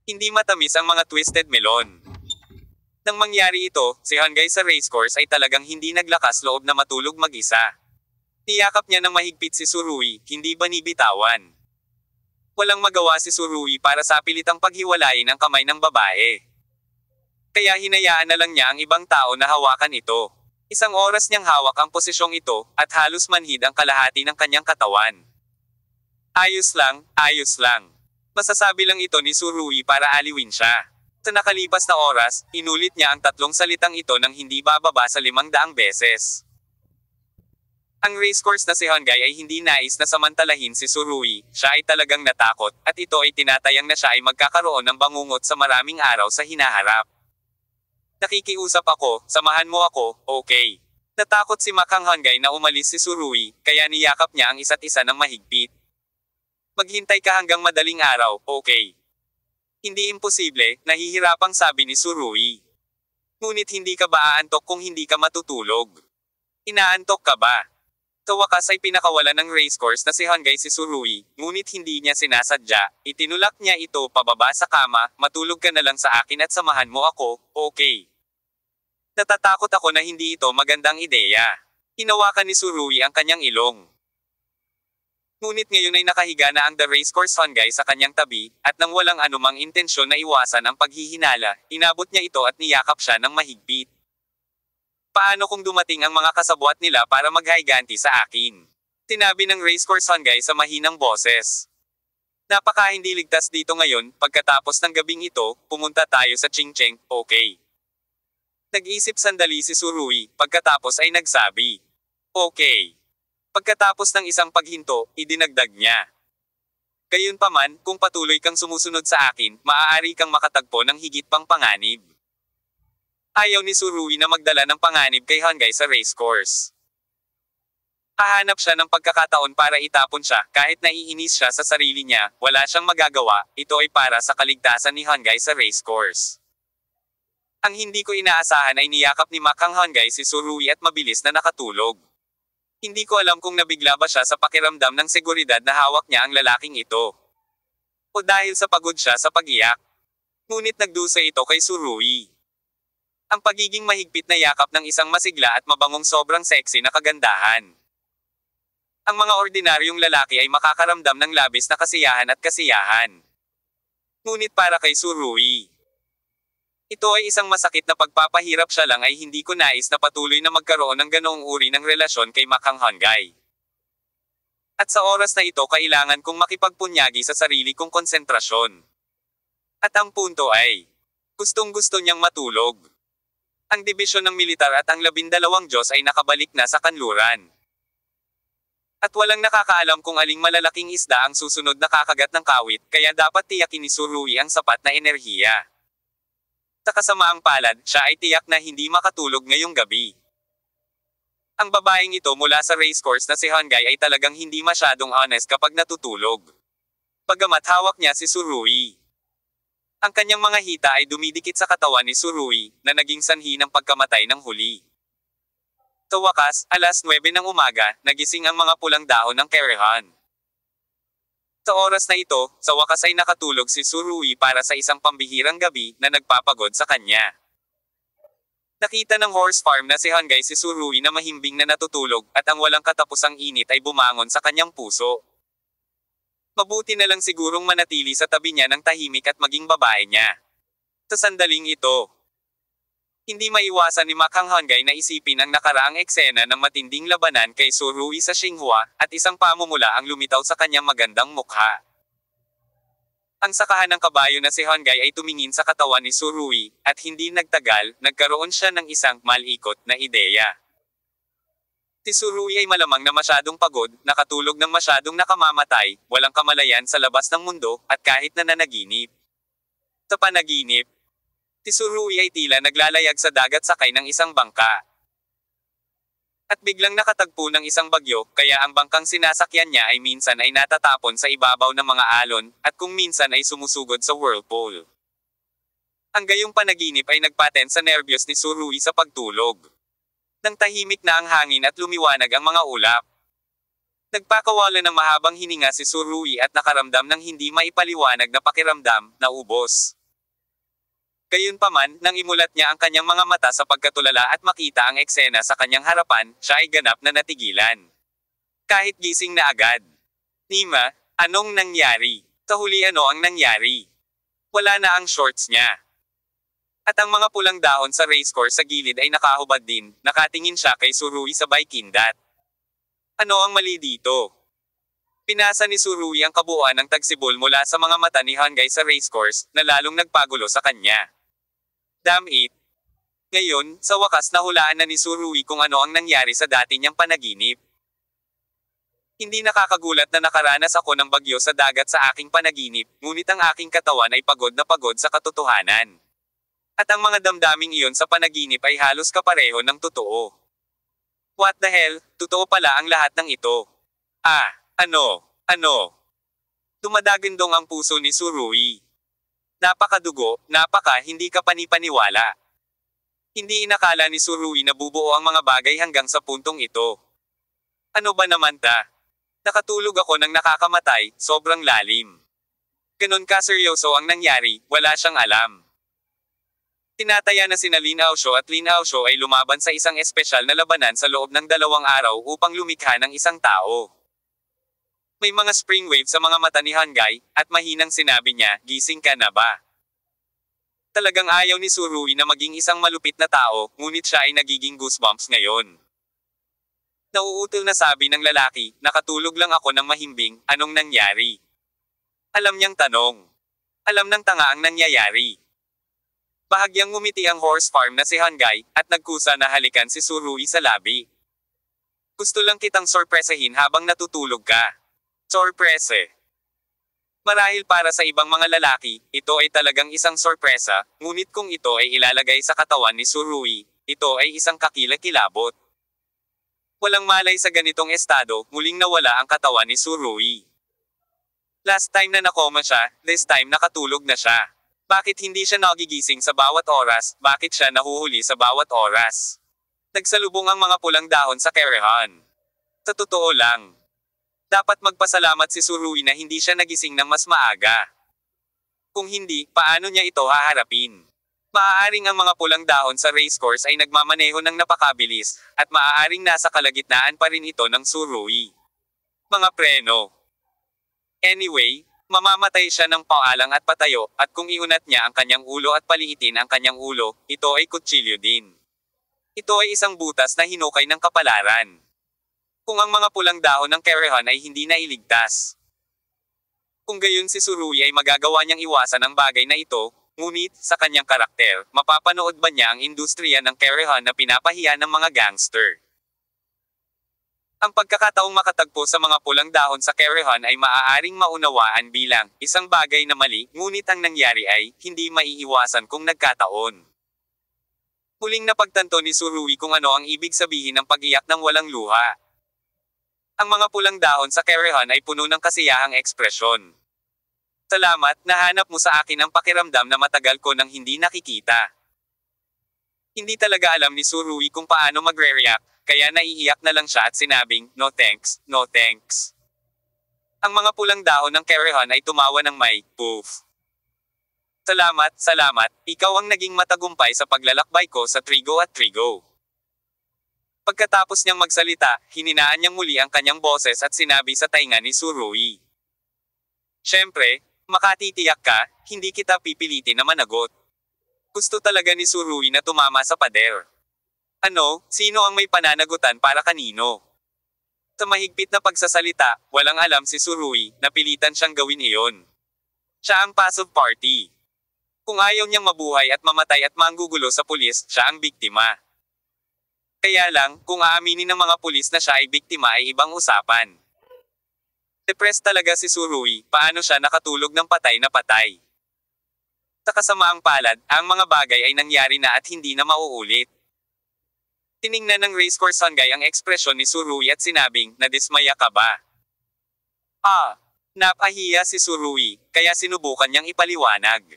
Hindi matamis ang mga twisted melon. Nang mangyari ito, si Hangay sa racecourse ay talagang hindi naglakas loob na matulog mag-isa. Niyakap niya ng mahigpit si Surui, hindi binibitawan. Walang magawa si Surui para sa pilitang paghiwalayin ang kamay ng babae. Kaya hinayaan na lang niya ang ibang tao na hawakan ito. Isang oras niyang hawak ang posisyong ito, at halos manhid ang kalahati ng kanyang katawan. Ayos lang, ayos lang. Masasabi lang ito ni Surui para aliwin siya. Sa nakalipas na oras, inulit niya ang tatlong salitang ito nang hindi bababa sa 500 beses. Ang racecourse na si Hangay ay hindi nais na samantalahin si Surui, siya ay talagang natakot, at ito ay tinatayang na siya ay magkakaroon ng bangungot sa maraming araw sa hinaharap. Nakikiusap ako, samahan mo ako, okay. Natakot si Makhang Hangay na umalis si Surui, kaya niyakap niya ang isa't isa ng mahigpit. Maghintay ka hanggang madaling araw, okay. Hindi imposible, nahihirapang sabi ni Surui. Ngunit hindi ka ba aantok kung hindi ka matutulog? Inaantok ka ba? Sa wakas ay pinakawalan ng racecourse na si Hangay si Surui, ngunit hindi niya sinasadya, itinulak niya ito pababa sa kama, matulog ka na lang sa akin at samahan mo ako, okay. Natatakot ako na hindi ito magandang ideya. Hinawakan ni Surui ang kanyang ilong. Ngunit ngayon ay nakahiga na ang The Racecourse Hangay sa kanyang tabi, at nang walang anumang intensyon na iwasan ang paghihinala, inabot niya ito at niyakap siya ng mahigpit. Paano kung dumating ang mga kasabwat nila para maghayganti sa akin? Sinabi ng Racecourse Hangay sa mahinang boses. Napaka hindi ligtas dito ngayon, pagkatapos ng gabing ito, pumunta tayo sa Chingcheng, okay. Nag-isip sandali si Surui, pagkatapos ay nagsabi. Okay. Pagkatapos ng isang paghinto, idinagdag niya. Gayunpaman, kung patuloy kang sumusunod sa akin, maaari kang makatagpo ng higit pang panganib. Ayaw ni Surui na magdala ng panganib kay Hangay sa racecourse. Hahanap siya ng pagkakataon para itapon siya, kahit naiinis siya sa sarili niya, wala siyang magagawa, ito ay para sa kaligtasan ni Hangay sa racecourse. Ang hindi ko inaasahan ay niyakap ni Makhang Hangay si Surui at mabilis na nakatulog. Hindi ko alam kung nabigla ba siya sa pakiramdam ng seguridad na hawak niya ang lalaking ito. O dahil sa pagod siya sa pag-iyak. Ngunit nagdusa ito kay Surui. Ang pagiging mahigpit na yakap ng isang masigla at mabangong sobrang sexy na kagandahan. Ang mga ordinaryong lalaki ay makakaramdam ng labis na kasiyahan at kasiyahan. Ngunit para kay Surui, ito ay isang masakit na pagpapahirap, siya lang ay hindi ko nais na patuloy na magkaroon ng ganoong uri ng relasyon kay Makhang Hangay. At sa oras na ito kailangan kong makipagpunyagi sa sarili kong konsentrasyon. At ang punto ay, gustong-gusto niyang matulog. Ang dibisyon ng militar at ang 12 Diyos ay nakabalik na sa kanluran. At walang nakakaalam kung aling malalaking isda ang susunod na kakagat ng kawit, kaya dapat tiyakin ni Surui ang sapat na enerhiya. Sa kasamaang palad, siya ay tiyak na hindi makatulog ngayong gabi. Ang babaeng ito mula sa racecourse na si Hangay ay talagang hindi masyadong honest kapag natutulog. Bagamat hawak niya si Surui. Ang kanyang mga hita ay dumidikit sa katawan ni Surui, na naging sanhi ng pagkamatay ng huli. Sa wakas, alas 9 ng umaga, nagising ang mga pulang dahon ng Kerehan. Sa oras na ito, sa wakas ay nakatulog si Surui para sa isang pambihirang gabi na nagpapagod sa kanya. Nakita ng horse farm na si Hangay si Surui na mahimbing na natutulog at ang walang katapusang init ay bumangon sa kanyang puso. Mabuti na lang sigurong manatili sa tabi niya ng tahimik at maging babae niya. Sa sandaling ito, hindi maiwasan ni Makhang Hangay na isipin ang nakaraang eksena ng matinding labanan kay Surui sa Xinghua, at isang pamumula ang lumitaw sa kanyang magandang mukha. Ang sakahan ng kabayo na si Hangay ay tumingin sa katawan ni Surui, at hindi nagtagal, nagkaroon siya ng isang malikot na ideya. Si Surui ay malamang na masyadong pagod, nakatulog ng masyadong nakamamatay, walang kamalayan sa labas ng mundo, at kahit na nanaginip. Sa panaginip, si Surui ay tila naglalayag sa dagat sakay ng isang bangka. At biglang nakatagpo ng isang bagyo, kaya ang bangkang sinasakyan niya ay minsan ay natatapon sa ibabaw ng mga alon, at kung minsan ay sumusugod sa whirlpool. Ang gayong panaginip ay nagpaten sa nerbiyos ni Surui sa pagtulog. Nang tahimik na ang hangin at lumiwanag ang mga ulap, Nagpakawala ng mahabang hininga si Surui at nakaramdam ng hindi maipaliwanag na pakiramdam, na ubos. Gayunpaman, nang imulat niya ang kanyang mga mata sa pagkatulala at makita ang eksena sa kanyang harapan, siya ay ganap na natigilan. Kahit gising na agad. Nima, anong nangyari? Sa huli ano ang nangyari? Wala na ang shorts niya. At ang mga pulang dahon sa racecourse sa gilid ay nakahubad din, nakatingin siya kay Surui sabay kindat. Ano ang mali dito? Pinasa ni Surui ang kabuuan ng tagsibol mula sa mga mata ni Hangay sa racecourse, na lalong nagpagulo sa kanya. Damn it! Ngayon, sa wakas nahulaan na ni Surui kung ano ang nangyari sa dati niyang panaginip. Hindi nakakagulat na nakaranas ako ng bagyo sa dagat sa aking panaginip, ngunit ang aking katawan ay pagod na pagod sa katotohanan. At ang mga damdaming iyon sa panaginip ay halos kapareho ng totoo. What the hell, totoo pala ang lahat ng ito. Ano? Dumadagandong ang puso ni Surui. Napakadugo, hindi ka panipaniwala. Hindi inakala ni Surui na bubuo ang mga bagay hanggang sa puntong ito. Ano ba naman ta? Nakatulog ako ng nakakamatay, sobrang lalim. Ganon kaseryoso ang nangyari, wala siyang alam. Tinataya na sina Lin Aosho at Lin Aosho ay lumaban sa isang espesyal na labanan sa loob ng 2 araw upang lumikha ng isang tao. May mga spring wave sa mga mata ni Hangay, at mahinang sinabi niya, gising ka na ba? Talagang ayaw ni Surui na maging isang malupit na tao, ngunit siya ay nagiging goosebumps ngayon. Nauutil na sabi ng lalaki, nakatulog lang ako ng mahimbing, anong nangyari? Alam niyang tanong. Alam ng tanga ang nangyayari. Bahagyang ngumiti ang horse farm na si Hangay, at nagkusa na halikan si Surui sa labi. Gusto lang kitang sorpresahin habang natutulog ka. Sorprese. Marahil para sa ibang mga lalaki, ito ay talagang isang sorpresa, ngunit kung ito ay ilalagay sa katawan ni Surui, ito ay isang kakilakilabot. Walang malay sa ganitong estado, muling nawala ang katawan ni Surui. Last time na nakoma siya, this time nakatulog na siya. Bakit hindi siya nagigising sa bawat oras, bakit siya nahuhuli sa bawat oras? Nagsalubong ang mga pulang dahon sa kerehan. Sa totoo lang. Dapat magpasalamat si Surui na hindi siya nagising ng mas maaga. Kung hindi, paano niya ito haharapin? Maaaring ang mga pulang dahon sa racecourse ay nagmamaneho ng napakabilis, at maaaring nasa kalagitnaan pa rin ito ng Surui. Mga preno. Anyway, mamamatay siya ng paalang at patayo, at kung iunat niya ang kanyang ulo at paliitin ang kanyang ulo, ito ay kutsilyo din. Ito ay isang butas na hinukay ng kapalaran. Kung ang mga pulang dahon ng kerehan ay hindi na iligtas. Kung gayon si Surui ay magagawa niyang iwasan ang bagay na ito, ngunit, sa kanyang karakter, mapapanood ba niya ang industriya ng kerehan na pinapahiya ng mga gangster? Ang pagkakataong makatagpo sa mga pulang dahon sa kerehan ay maaaring maunawaan bilang isang bagay na mali, ngunit ang nangyari ay hindi maiiwasan kung nagkataon. Muling napagtanto ni Surui kung ano ang ibig sabihin ng pag-iyak ng walang luha. Ang mga pulang dahon sa kerehan ay puno ng kasiyahang ekspresyon. Salamat, nahanap mo sa akin ang pakiramdam na matagal ko nang hindi nakikita. Hindi talaga alam ni Surui kung paano magre-react, kaya naiiyak na lang siya at sinabing, no thanks, no thanks. Ang mga pulang dahon ng kerehan ay tumawa ng may, poof. Salamat, ikaw ang naging matagumpay sa paglalakbay ko sa Trigo at Trigo. Pagkatapos niyang magsalita, hininaan niyang muli ang kanyang boses at sinabi sa tainga ni Surui. Siyempre, makatitiyak ka, hindi kita pipilitin na managot. Gusto talaga ni Surui na tumama sa pader. Ano, sino ang may pananagutan para kanino? Sa mahigpit na pagsasalita, walang alam si Surui, napilitan siyang gawin iyon. Siya ang passive party. Kung ayaw niyang mabuhay at mamatay at manggugulo sa pulis, siya ang biktima. Kaya lang, kung aaminin ng mga pulis na siya ay biktima ay ibang usapan. Depressed talaga si Surui, paano siya nakatulog ng patay na patay. Sa kasamaang palad, ang mga bagay ay nangyari na at hindi na mauulit. Tiningnan ng racecourse Hangay ang ekspresyon ni Surui at sinabing, nadismaya ka ba? Napahiya si Surui, kaya sinubukan niyang ipaliwanag.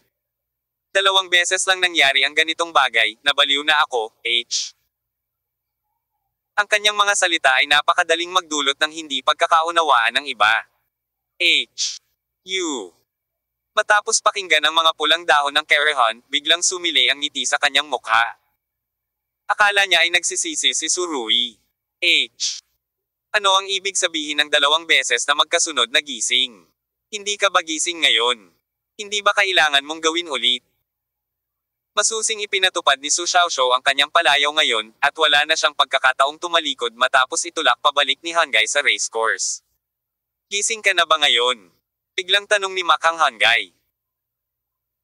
2 beses lang nangyari ang ganitong bagay, nabaliw na ako, Ang kanyang mga salita ay napakadaling magdulot ng hindi pagkakaunawaan ng iba. U. Matapos pakinggan ang mga pulang dahon ng Kerahan, biglang sumili ang ngiti sa kanyang mukha. Akala niya ay nagsisisi si Surui. Ano ang ibig sabihin ng 2 beses na magkasunod na gising? Hindi ka ba gising ngayon? Hindi ba kailangan mong gawin ulit? Masusing ipinatupad ni Su Xiaoxiu ang kanyang palayaw ngayon, at wala na siyang pagkakataong tumalikod matapos itulak pabalik ni Hanggai sa racecourse. Gising ka na ba ngayon? Biglang tanong ni Makang Hanggai.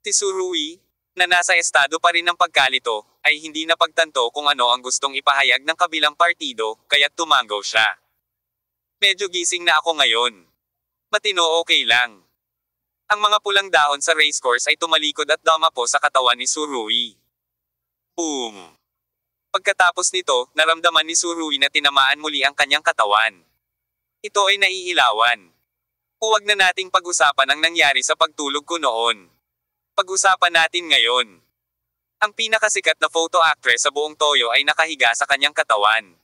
Si Surui, na nasa estado pa rin ng pagkalito, ay hindi napagtanto kung ano ang gustong ipahayag ng kabilang partido, kaya't tumanggaw siya. Medyo gising na ako ngayon. Matino, okay lang. Ang mga pulang dahon sa racecourse ay tumalikod at dumapo sa katawan ni Surui. Boom! Pagkatapos nito, naramdaman ni Surui na tinamaan muli ang kanyang katawan. Ito ay naiilawan. Huwag na nating pag-usapan ang nangyari sa pagtulog ko noon. Pag-usapan natin ngayon. Ang pinakasikat na photo actress sa buong Toyo ay nakahiga sa kanyang katawan.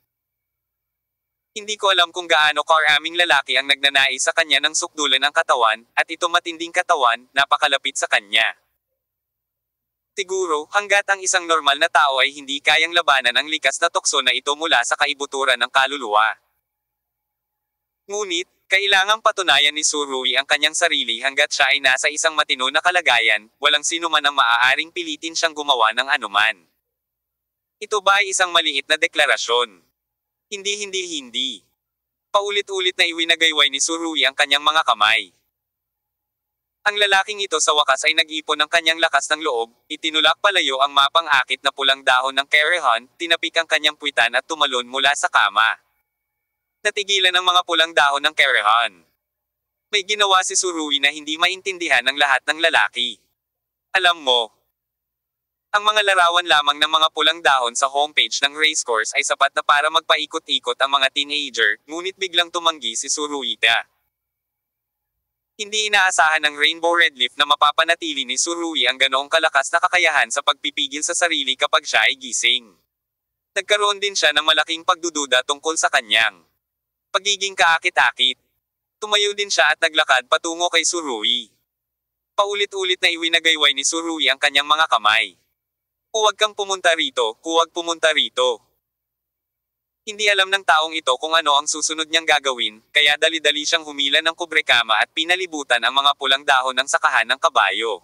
Hindi ko alam kung gaano karaming lalaki ang nagnanais sa kanya ng sukdulan ng katawan, at ito matinding katawan, napakalapit sa kanya. Siguro, hanggat ang isang normal na tao ay hindi kayang labanan ang likas na tukso na ito mula sa kaibuturan ng kaluluwa. Ngunit, kailangang patunayan ni Surui ang kanyang sarili hanggat siya ay nasa isang matino na kalagayan, walang sino man ang maaaring pilitin siyang gumawa ng anuman. Ito ba ay isang maliit na deklarasyon? Hindi. Paulit-ulit na iwinagayway ni Surui ang kanyang mga kamay. Ang lalaking ito sa wakas ay nag-ipon ng kanyang lakas ng loob, itinulak palayo ang mapang-akit na pulang dahon ng Kerahan, tinapik ang kanyang puwitan at tumalon mula sa kama. Natigilan ang mga pulang dahon ng Kerahan. May ginawa si Surui na hindi maintindihan ng lahat ng lalaki. Alam mo, ang mga larawan lamang ng mga pulang dahon sa homepage ng racecourse ay sapat na para magpaikot-ikot ang mga teenager, ngunit biglang tumanggi si Suruita. Hindi inaasahan ng Rainbow Red Leaf na mapapanatili ni Surui ang ganoong kalakas na kakayahan sa pagpipigil sa sarili kapag siya ay gising. Nagkaroon din siya ng malaking pagdududa tungkol sa kanyang pagiging kaakit-akit. Tumayo din siya at naglakad patungo kay Surui. Paulit-ulit na iwinagayway ni Surui ang kanyang mga kamay. Huwag kang pumunta rito, huwag pumunta rito. Hindi alam ng taong ito kung ano ang susunod niyang gagawin, kaya dali-dali siyang humila ng kubrekama at pinalibutan ang mga pulang dahon ng sakahan ng kabayo.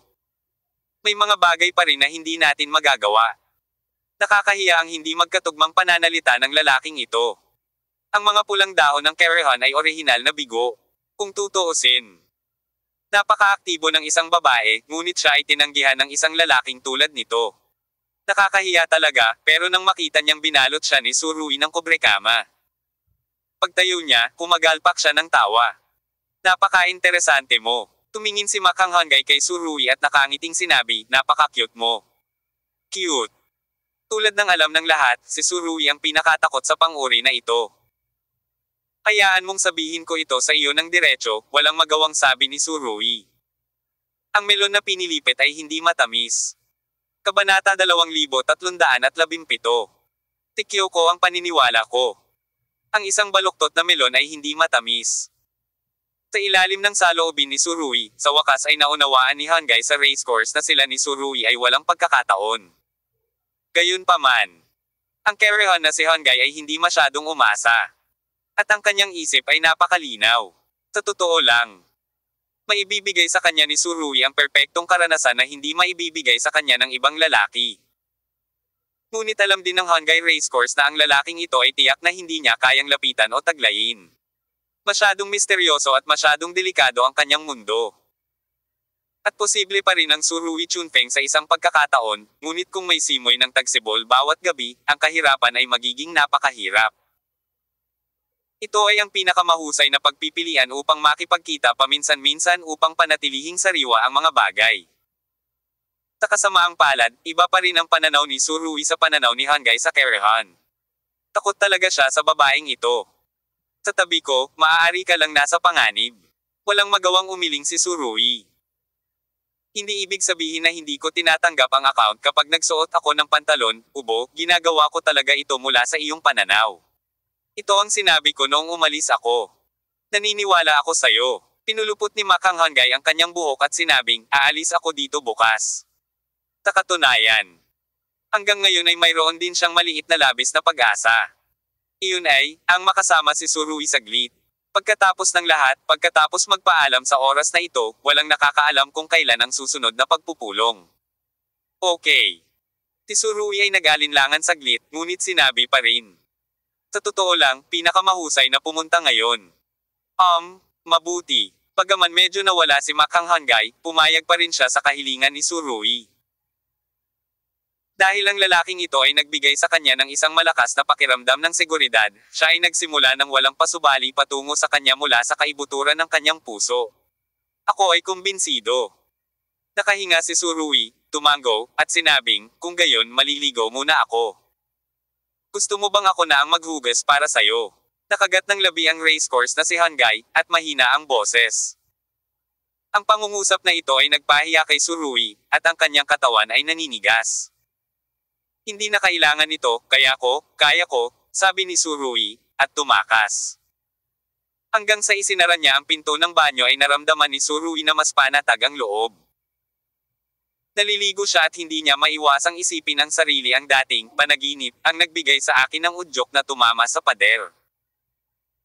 May mga bagay pa rin na hindi natin magagawa. Nakakahiya ang hindi magkatugmang pananalita ng lalaking ito. Ang mga pulang dahon ng Kerahan ay orihinal na bigo. Kung tutuusin, napaka-aktibo ng isang babae, ngunit siya ay tinanggihan ng isang lalaking tulad nito. Nakakahiya talaga, pero nang makita niyang binalot siya ni Surui ng kubrekama. Pagtayo niya, kumagalpak siya ng tawa. Napaka-interesante mo. Tumingin si Makang Hanggai kay Surui at nakangiting sinabi, napaka-cute mo. Cute. Tulad ng alam ng lahat, si Surui ang pinakatakot sa pang-uri na ito. Hayaan mong sabihin ko ito sa iyo ng diretso, walang magawang sabi ni Surui. Ang melon na pinilipit ay hindi matamis. Kabanata 2317. Tikyo ko ang paniniwala ko. Ang isang baluktot na melon ay hindi matamis. Sa ilalim ng saloobin ni Surui, sa wakas ay naunawaan ni Hanggai sa racecourse na sila ni Surui ay walang pagkakataon. Gayunpaman, ang Kerahan na si Hanggai ay hindi masyadong umasa. At ang kanyang isip ay napakalinaw. Sa totoo lang, maibibigay sa kanya ni Surui ang perpektong karanasan na hindi maibibigay sa kanya ng ibang lalaki. Ngunit alam din ng Hanggai racecourse na ang lalaking ito ay tiyak na hindi niya kayang lapitan o taglayin. Masyadong misteryoso at masyadong delikado ang kanyang mundo. At posible pa rin ang Surui Chunfeng sa isang pagkakataon, ngunit kung may simoy ng tagsibol bawat gabi, ang kahirapan ay magiging napakahirap. Ito ay ang pinakamahusay na pagpipilian upang makipagkita paminsan-minsan upang panatilihing sariwa ang mga bagay. Sa kasamaang palad, iba pa rin ang pananaw ni Surui sa pananaw ni Hanggai sa Kerahan. Takot talaga siya sa babaeng ito. Sa tabi ko, maaari ka lang nasa panganib. Walang magawang umiling si Surui. Hindi ibig sabihin na hindi ko tinatanggap ang account kapag nagsuot ako ng pantalon, ubo, ginagawa ko talaga ito mula sa iyong pananaw. Ito ang sinabi ko noong umalis ako. Naniniwala ako sa'yo. Pinulupot ni Makang Hangay ang kanyang buhok at sinabing, aalis ako dito bukas. Sa katunayan, hanggang ngayon ay mayroon din siyang maliit na labis na pag-asa. Iyon ay, ang makasama si Surui saglit. Pagkatapos ng lahat, pagkatapos magpaalam sa oras na ito, walang nakakaalam kung kailan ang susunod na pagpupulong. Okay. Si Surui ay nag-alinlangan saglit, ngunit sinabi pa rin. Sa totoo lang, pinakamahusay na pumunta ngayon. Mabuti. Pagaman medyo nawala si Makang Hangay, pumayag pa rin siya sa kahilingan ni Surui. Dahil ang lalaking ito ay nagbigay sa kanya ng isang malakas na pakiramdam ng seguridad, siya ay nagsimula ng walang pasubali patungo sa kanya mula sa kaibuturan ng kanyang puso. Ako ay kumbinsido. Nakahinga si Surui, tumango, at sinabing, kung gayon maliligo muna ako. Gusto mo bang ako na ang maghugas para sayo? Nakagat ng labi ang racecourse na si Hangay, at mahina ang boses. Ang pangungusap na ito ay nagpahiya kay Surui, at ang kanyang katawan ay naninigas. Hindi na kailangan ito, kaya ko, sabi ni Surui, at tumakas. Hanggang sa isinara niya ang pinto ng banyo ay naramdaman ni Surui na mas panatag ang loob. Naliligo siya at hindi niya maiwasang isipin ang sarili ang dating panaginip ang nagbigay sa akin ng udyok na tumama sa pader.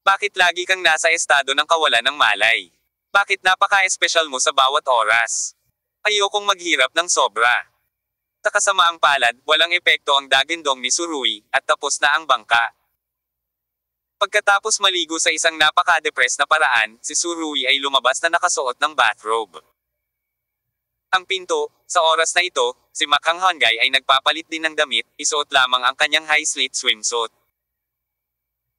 Bakit lagi kang nasa estado ng kawalan ng malay? Bakit napaka-espesyal mo sa bawat oras? Ayokong maghirap ng sobra. Sa kasamaang palad, walang epekto ang dagindong ni Surui, at tapos na ang bangka. Pagkatapos maligo sa isang napaka-depressed na paraan, si Surui ay lumabas na nakasuot ng bathrobe. Ang pinto, sa oras na ito, si Makang Hangay ay nagpapalit din ng damit, isuot lamang ang kanyang high-slit swimsuit.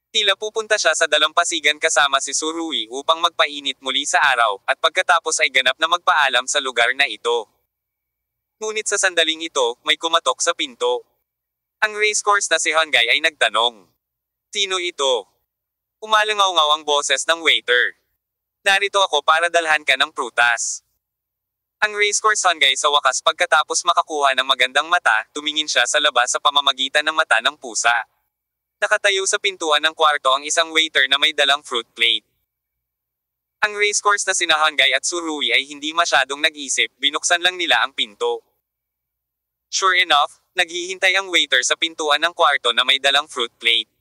Tila pupunta siya sa dalampasigan kasama si Surui upang magpainit muli sa araw, at pagkatapos ay ganap na magpaalam sa lugar na ito. Ngunit sa sandaling ito, may kumatok sa pinto. Ang racecourse na si Hangay ay nagtanong. Sino ito? Umalangaw-ngaw ang boses ng waiter. Narito ako para dalhan ka ng prutas. Ang racecourse Hangay sa wakas pagkatapos makakuha ng magandang mata, tumingin siya sa labas sa pamamagitan ng mata ng pusa. Nakatayo sa pintuan ng kwarto ang isang waiter na may dalang fruit plate. Ang racecourse na sina Hangay at Surui ay hindi masyadong nag-isip, binuksan lang nila ang pinto. Sure enough, naghihintay ang waiter sa pintuan ng kwarto na may dalang fruit plate.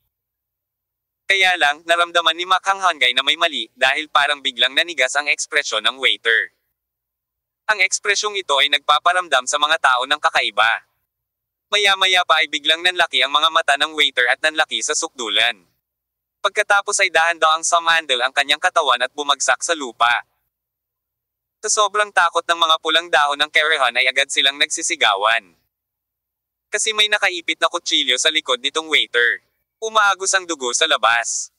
Kaya lang, naramdaman ni Makang Hangay na may mali, dahil parang biglang nanigas ang ekspresyon ng waiter. Ang ekspresyong ito ay nagpaparamdam sa mga tao ng kakaiba. Maya-maya pa ay biglang nanlaki ang mga mata ng waiter at nanlaki sa sukdulan. Pagkatapos ay dahan-dahang sumandal ang kanyang katawan at bumagsak sa lupa. Sa sobrang takot ng mga pulang dahon ng kerehan ay agad silang nagsisigawan. Kasi may nakaipit na kutsilyo sa likod nitong waiter. Umaagos ang dugo sa labas.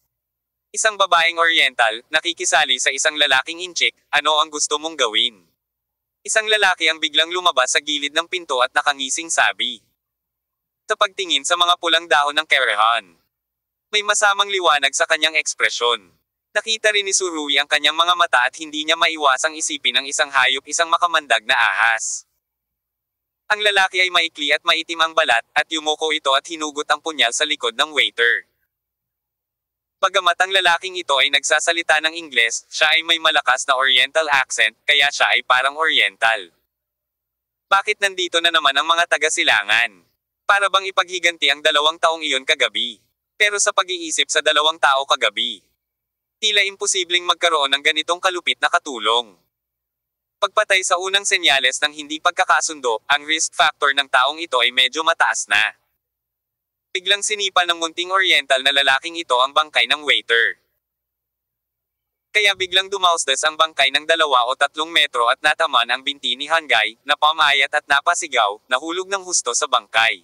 Isang babaeng oriental, nakikisali sa isang lalaking inchik, ano ang gusto mong gawin? Isang lalaki ang biglang lumabas sa gilid ng pinto at nakangising sabi. Sa pagtingin sa mga pulang dahon ng kerehan, may masamang liwanag sa kanyang ekspresyon. Nakita rin ni Surui ang kanyang mga mata at hindi niya maiwasang isipin ang isang hayop, isang makamandag na ahas. Ang lalaki ay maikli at maitim ang balat, at yumuko ito at hinugot ang punyal sa likod ng waiter. Bagamat ang lalaking ito ay nagsasalita ng Ingles, siya ay may malakas na Oriental accent, kaya siya ay parang Oriental. Bakit nandito na naman ang mga taga-silangan? Para bang ipaghiganti ang 2 taong iyon kagabi? Pero sa pag-iisip sa 2 tao kagabi, tila imposibleng magkaroon ng ganitong kalupit na katulong. Pagpatay sa unang senyales ng hindi pagkakasundo, ang risk factor ng taong ito ay medyo mataas na. Biglang sinipa ng munting Oriental na lalaking ito ang bangkay ng waiter. Kaya biglang dumausdas ang bangkay ng 2 o 3 metro at nataman ang binti ni Hangay, napamayat at napasigaw, nahulog ng husto sa bangkay.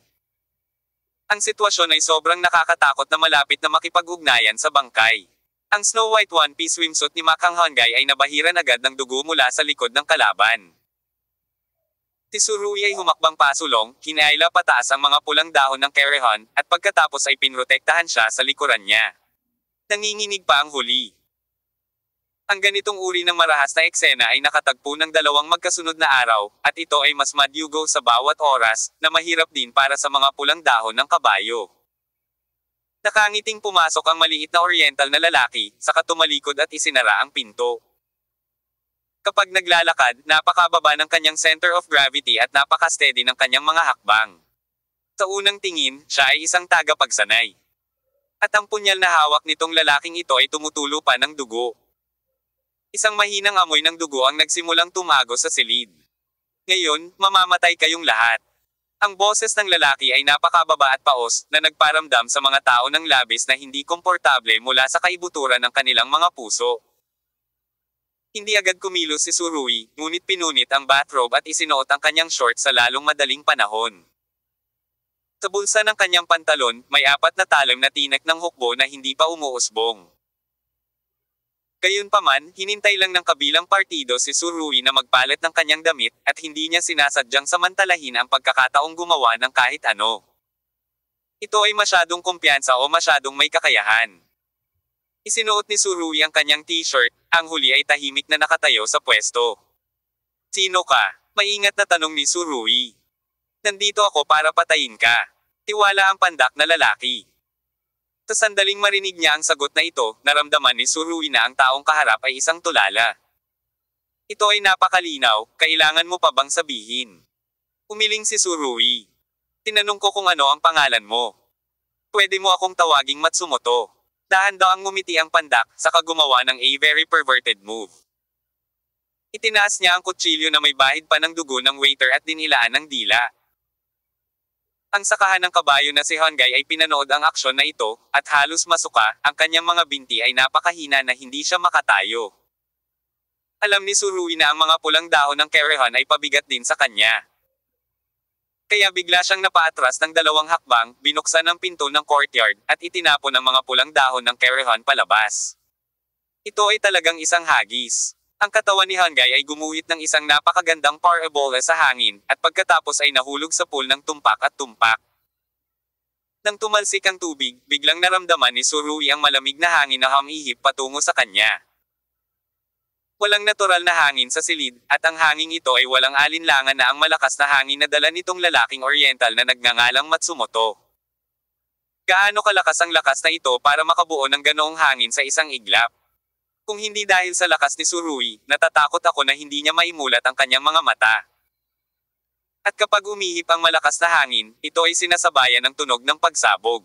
Ang sitwasyon ay sobrang nakakatakot na malapit na makipag-ugnayan sa bangkay. Ang Snow White one-piece swimsuit ni Makang Hangay ay nabahiran agad ng dugo mula sa likod ng kalaban. Si Surui ay humakbang pasulong, hinaila pataas ang mga pulang dahon ng kerehan, at pagkatapos ay pinrotektahan siya sa likuran niya. Nanginginig pa ang huli. Ang ganitong uri ng marahas na eksena ay nakatagpo ng 2 magkasunod na araw, at ito ay mas madyugo sa bawat oras, na mahirap din para sa mga pulang dahon ng kabayo. Nakangiting pumasok ang maliit na oriental na lalaki, saka tumalikod at isinara ang pinto. Kapag naglalakad, napakababa ng kanyang center of gravity at napaka-steady ng kanyang mga hakbang. Sa unang tingin, siya ay isang tagapagsanay. At ang punyal na hawak nitong lalaking ito ay tumutulo pa ng dugo. Isang mahinang amoy ng dugo ang nagsimulang tumago sa silid. Ngayon, mamamatay kayong lahat. Ang boses ng lalaki ay napakababa at paos, na nagparamdam sa mga tao ng labis na hindi komportable mula sa kaibuturan ng kanilang mga puso. Hindi agad kumilos si Tsurugi, ngunit pinunit ang bathrobe at isinuot ang kanyang shorts sa lalong madaling panahon. Sa bulsa ng kanyang pantalon, may 4 na talim na tinek ng hukbo na hindi pa umuusbong. Gayunpaman, hinintay lang ng kabilang partido si Tsurugi na magpalit ng kanyang damit, at hindi niya sinasadyang samantalahin ang pagkakataong gumawa ng kahit ano. Ito ay masyadong kumpiyansa o masyadong may kakayahan. Isinuot ni Tsurugi ang kanyang t-shirt, ang huli ay tahimik na nakatayo sa pwesto. "Sino ka?" Maingat na tanong ni Tsurugi. "Nandito ako para patayin ka." Tiwala ang pandak na lalaki. Sa sandaling marinig niya ang sagot na ito, naramdaman ni Tsurugi na ang taong kaharap ay isang tulala. "Ito ay napakalinaw, kailangan mo pa bang sabihin?" Umiling si Tsurugi. "Tinanong ko kung ano ang pangalan mo. Pwede mo akong tawaging Matsumoto." Dahan-dahang ngumiti ang pandak, saka gumawa ng a very perverted move. Itinaas niya ang kutsilyo na may bahid pa ng dugo ng waiter at dinilaan ng dila. Ang sakahan ng kabayo na si Hongay ay pinanood ang aksyon na ito, at halos masuka, ang kanyang mga binti ay napakahina na hindi siya makatayo. Alam ni Tsurugi na ang mga pulang dahon ng kerehan ay pabigat din sa kanya. Kaya bigla siyang napaatras ng 2 hakbang, binuksan ang pinto ng courtyard, at itinapon ang mga pulang dahon ng kerehan palabas. Ito ay talagang isang hagis. Ang katawan ni Hongay ay gumuhit ng isang napakagandang parabola sa hangin, at pagkatapos ay nahulog sa pool ng tumpak at tumpak. Nang tumalsik ang tubig, biglang naramdaman ni Tsurugi ang malamig na hangin na humihip patungo sa kanya. Walang natural na hangin sa silid, at ang hangin ito ay walang alinlangan na ang malakas na hangin na dala nitong lalaking oriental na nagngangalang Matsumoto. Gaano kalakas ang lakas na ito para makabuo ng ganoong hangin sa isang iglap? Kung hindi dahil sa lakas ni Tsurugi, natatakot ako na hindi niya maimulat ang kanyang mga mata. At kapag umihip ang malakas na hangin, ito ay sinasabayan ng tunog ng pagsabog.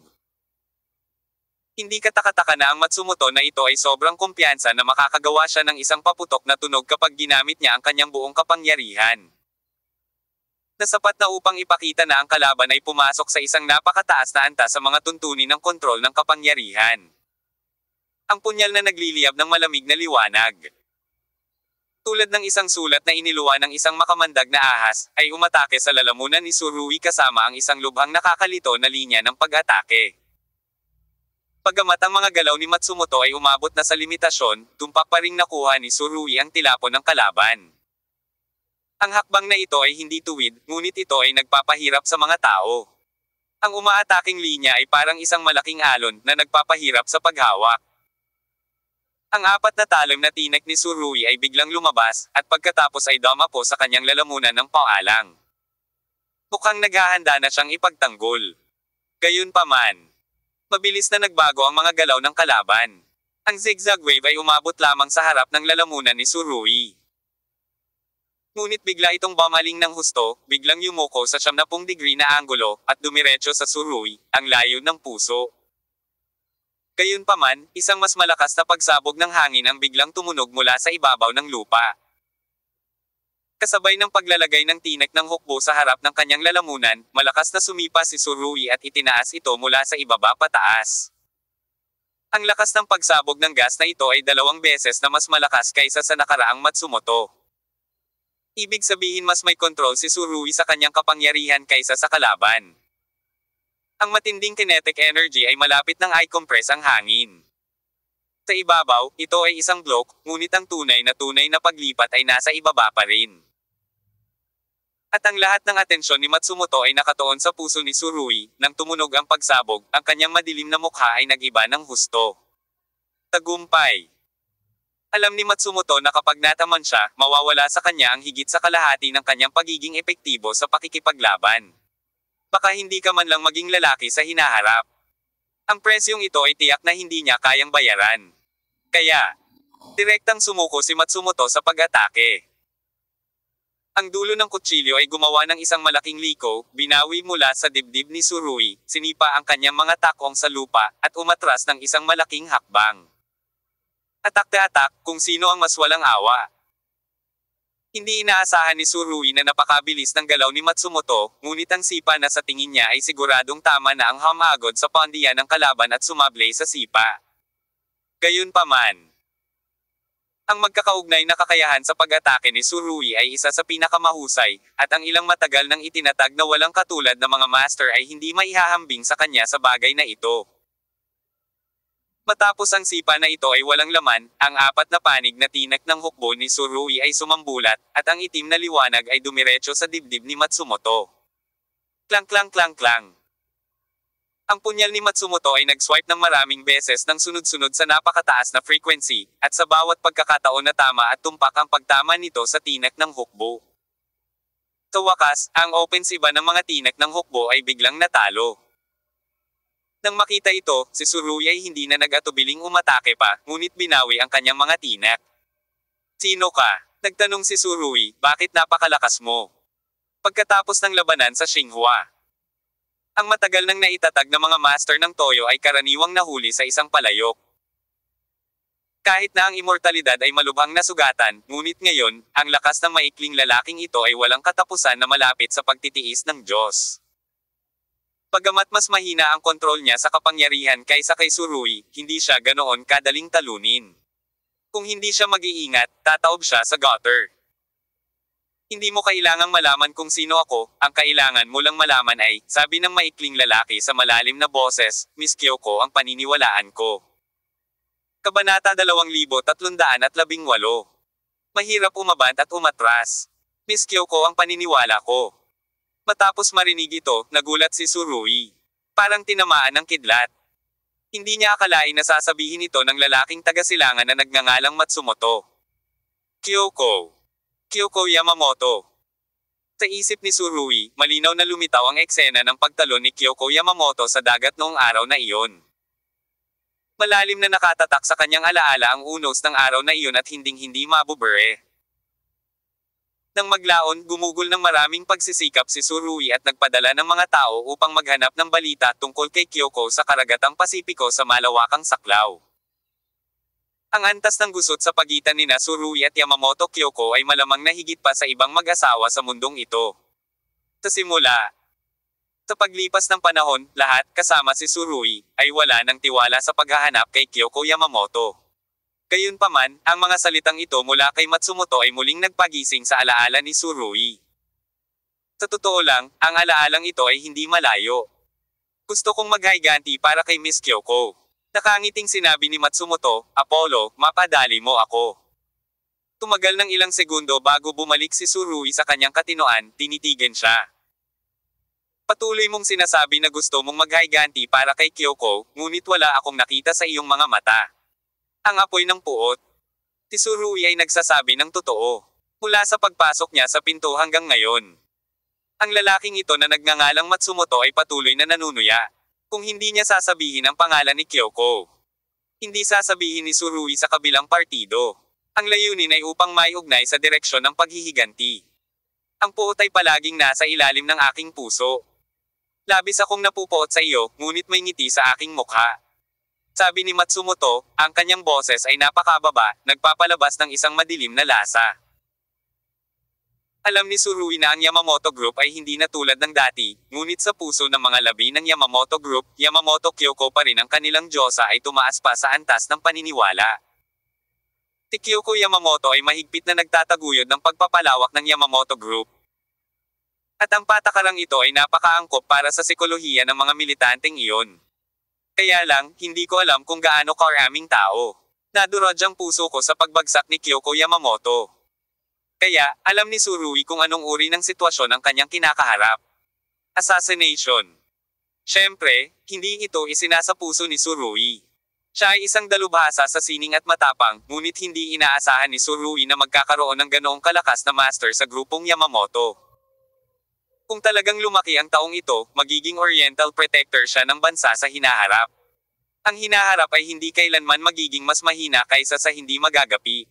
Hindi katakataka na ang Matsumoto na ito ay sobrang kumpiyansa na makakagawa siya ng isang paputok na tunog kapag ginamit niya ang kanyang buong kapangyarihan. Nasapat na upang ipakita na ang kalaban ay pumasok sa isang napakataas na antas sa mga tuntunin ng kontrol ng kapangyarihan. Ang punyal na nagliliyab ng malamig na liwanag. Tulad ng isang sulat na iniluwa ng isang makamandag na ahas, ay umatake sa lalamunan ni Tsurugi kasama ang isang lubhang nakakalito na linya ng pag-atake. Pagamat ang mga galaw ni Matsumoto ay umabot na sa limitasyon, tumpak pa ring nakuha ni Tsurugi ang tilapon ng kalaban. Ang hakbang na ito ay hindi tuwid, ngunit ito ay nagpapahirap sa mga tao. Ang umaataking linya ay parang isang malaking alon na nagpapahirap sa paghawak. Ang 4 na talim na tinek ni Tsurugi ay biglang lumabas, at pagkatapos ay dumapo sa kanyang lalamunan ng paalang. Mukhang naghahanda na siyang ipagtanggol. Gayunpaman, mabilis na nagbago ang mga galaw ng kalaban. Ang zigzag wave ay umabot lamang sa harap ng lalamunan ni Tsurugi. Ngunit bigla itong bumaling ng husto, biglang yumuko sa 90 degree na anggulo, at dumiretso sa Tsurugi, ang layo ng puso. Gayunpaman, isang mas malakas na pagsabog ng hangin ang biglang tumunog mula sa ibabaw ng lupa. Kasabay ng paglalagay ng tinek ng hukbo sa harap ng kanyang lalamunan, malakas na sumipa si Tsurugi at itinaas ito mula sa ibaba pataas. Ang lakas ng pagsabog ng gas na ito ay 2 beses na mas malakas kaysa sa nakaraang Matsumoto. Ibig sabihin mas may kontrol si Tsurugi sa kanyang kapangyarihan kaysa sa kalaban. Ang matinding kinetic energy ay malapit ng i-compress ang hangin. Sa ibabaw, ito ay isang block, ngunit ang tunay na paglipat ay nasa ibaba pa rin. At ang lahat ng atensyon ni Matsumoto ay nakatuon sa puso ni Tsurugi. Nang tumunog ang pagsabog, ang kanyang madilim na mukha ay nag-iba ng husto. Tagumpay. Alam ni Matsumoto na kapag nataman siya, mawawala sa kanya ang higit sa kalahati ng kanyang pagiging epektibo sa pakikipaglaban. Baka hindi ka man lang maging lalaki sa hinaharap. Ang presyong ito ay tiyak na hindi niya kayang bayaran. Kaya, direktang sumuko si Matsumoto sa pag-atake. Ang dulo ng kutsilyo ay gumawa ng isang malaking liko, binawi mula sa dibdib ni Tsurui, sinipa ang kanyang mga takong sa lupa, at umatras ng isang malaking hakbang. Atak-atak, kung sino ang mas walang awa. Hindi inaasahan ni Tsurui na napakabilis ng galaw ni Matsumoto, ngunit ang sipa na sa tingin niya ay siguradong tama na ang hamagod sa pandiyan ng kalaban at sumablay sa sipa. Gayunpaman, ang magkakaugnay na kakayahan sa pag-atake ni Tsurui ay isa sa pinakamahusay, at ang ilang matagal nang itinatag na walang katulad na mga master ay hindi maihahambing sa kanya sa bagay na ito. Matapos ang sipa na ito ay walang laman, ang apat na panig na tinak ng hukbo ni Tsurui ay sumambulat, at ang itim na liwanag ay dumiretso sa dibdib ni Matsumoto. Klang klang klang klang. Ang punyal ni Matsumoto ay nag-swipe ng maraming beses ng sunod-sunod sa napakataas na frequency, at sa bawat pagkakataon na tama at tumpak ang pagtama nito sa tinak ng hukbo. Sa wakas, ang opensiba ng mga tinak ng hukbo ay biglang natalo. Nang makita ito, si Tsurui ay hindi na nag-atubiling umatake pa, ngunit binawi ang kanyang mga tinak. "Sino ka?" Nagtanong si Tsurui, "Bakit napakalakas mo?" Pagkatapos ng labanan sa Xinghua, ang matagal nang naitatag na mga master ng Toyo ay karaniwang nahuli sa isang palayok. Kahit na ang immortalidad ay malubhang nasugatan, ngunit ngayon, ang lakas ng maikling lalaking ito ay walang katapusan na malapit sa pagtitiis ng Diyos. Bagamat mas mahina ang kontrol niya sa kapangyarihan kaysa kay Tsurui, hindi siya ganoon kadaling talunin. Kung hindi siya mag-iingat, tataob siya sa gutter. "Hindi mo kailangang malaman kung sino ako, ang kailangan mo lang malaman ay," sabi ng maikling lalaki sa malalim na boses, "Miss Kyoko ang paniniwalaan ko." Kabanata 2318. Mahirap umabant at umatras. "Miss Kyoko ang paniniwala ko." Matapos marinig ito, nagulat si Tsurui. Parang tinamaan ng kidlat. Hindi niya akalain na sasabihin ito ng lalaking taga-silangan na nagngangalang Matsumoto. Kyoko Yamamoto. Sa isip ni Tsurui, malinaw na lumitaw ang eksena ng pagtalon ni Kyoko Yamamoto sa dagat noong araw na iyon. Malalim na nakatatak sa kanyang alaala ang unos ng araw na iyon at hinding-hindi mabubure. Nang maglaon, gumugol ng maraming pagsisikap si Tsurui at nagpadala ng mga tao upang maghanap ng balita tungkol kay Kyoko sa karagatang Pasipiko sa malawakang saklaw. Ang antas ng gusot sa pagitan nina Tsurui at Yamamoto Kyoko ay malamang na higit pa sa ibang mag-asawa sa mundong ito. Sa simula, sa paglipas ng panahon, lahat, kasama si Tsurui, ay wala ng tiwala sa paghahanap kay Kyoko Yamamoto. Gayunpaman, ang mga salitang ito mula kay Matsumoto ay muling nagpagising sa alaala ni Tsurui. Sa totoo lang, ang alaalang ito ay hindi malayo. "Gusto kong maghayganti para kay Miss Kyoko." Nakangiting sinabi ni Matsumoto, "Apollo, mapadali mo ako." Tumagal ng ilang segundo bago bumalik si Tsurui sa kanyang katinoan, tinitigan siya. "Patuloy mong sinasabi na gusto mong maghayganti para kay Kyoko, ngunit wala akong nakita sa iyong mga mata." Ang apoy ng puot. Si Tsurui ay nagsasabi ng totoo. Mula sa pagpasok niya sa pinto hanggang ngayon. Ang lalaking ito na nagngangalang Matsumoto ay patuloy na nanunuya. Kung hindi niya sasabihin ang pangalan ni Kyoko, hindi sasabihin ni Tsurui sa kabilang partido. Ang layunin ay upang maiugnay sa direksyon ng paghihiganti. "Ang puot ay palaging nasa ilalim ng aking puso. Labis akong napupuot sa iyo, ngunit may ngiti sa aking mukha." Sabi ni Matsumoto, ang kanyang boses ay napakababa, nagpapalabas ng isang madilim na lasa. Alam ni Tsurui na ang Yamamoto Group ay hindi na tulad ng dati, ngunit sa puso ng mga labi ng Yamamoto Group, Yamamoto Kyoko pa rin ang kanilang diyosa ay tumaas pa sa antas ng paniniwala. Si Kyoko Yamamoto ay mahigpit na nagtataguyod ng pagpapalawak ng Yamamoto Group. At ang patakarang ito ay napakaangkop para sa sikolohiya ng mga militanteng iyon. Kaya lang, hindi ko alam kung gaano karaming tao. Nadurog ang puso ko sa pagbagsak ni Kyoko Yamamoto. Kaya, alam ni Tsurui kung anong uri ng sitwasyon ang kanyang kinakaharap. Assassination. Siyempre, hindi ito isinasa puso ni Tsurui. Siya ay isang dalubhasa sa sining at matapang, ngunit hindi inaasahan ni Tsurui na magkakaroon ng ganoong kalakas na master sa grupong Yamamoto. Kung talagang lumaki ang taong ito, magiging Oriental Protector siya ng bansa sa hinaharap. Ang hinaharap ay hindi kailanman magiging mas mahina kaysa sa hindi magagapi.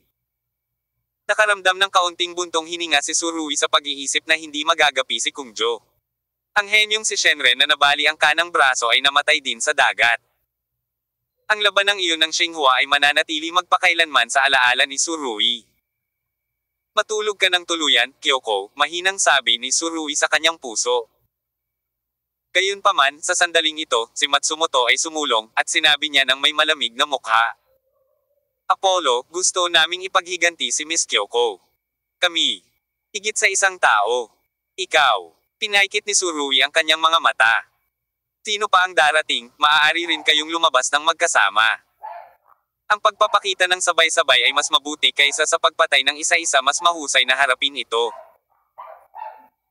Nakaramdam ng kaunting buntong hininga si Surui sa pag-iisip na hindi magagapi si Kungjo. Ang henyong si Shenren na nabali ang kanang braso ay namatay din sa dagat. Ang laban ng iyon ng Xinghua ay mananatili magpakailanman sa alaala ni Surui. Matulog ka ng tuluyan, Kyoko, mahinang sabi ni Surui sa kanyang puso. Gayunpaman, sa sandaling ito, si Matsumoto ay sumulong at sinabi niya ng may malamig na mukha. Apollo, gusto naming ipaghiganti si Miss Kyoko. Kami. Higit sa isang tao. Ikaw. Pinaikit ni Surui ang kanyang mga mata. Sino pa ang darating, maaari rin kayong lumabas ng magkasama. Ang pagpapakita ng sabay-sabay ay mas mabuti kaysa sa pagpatay ng isa-isa mas mahusay na harapin ito.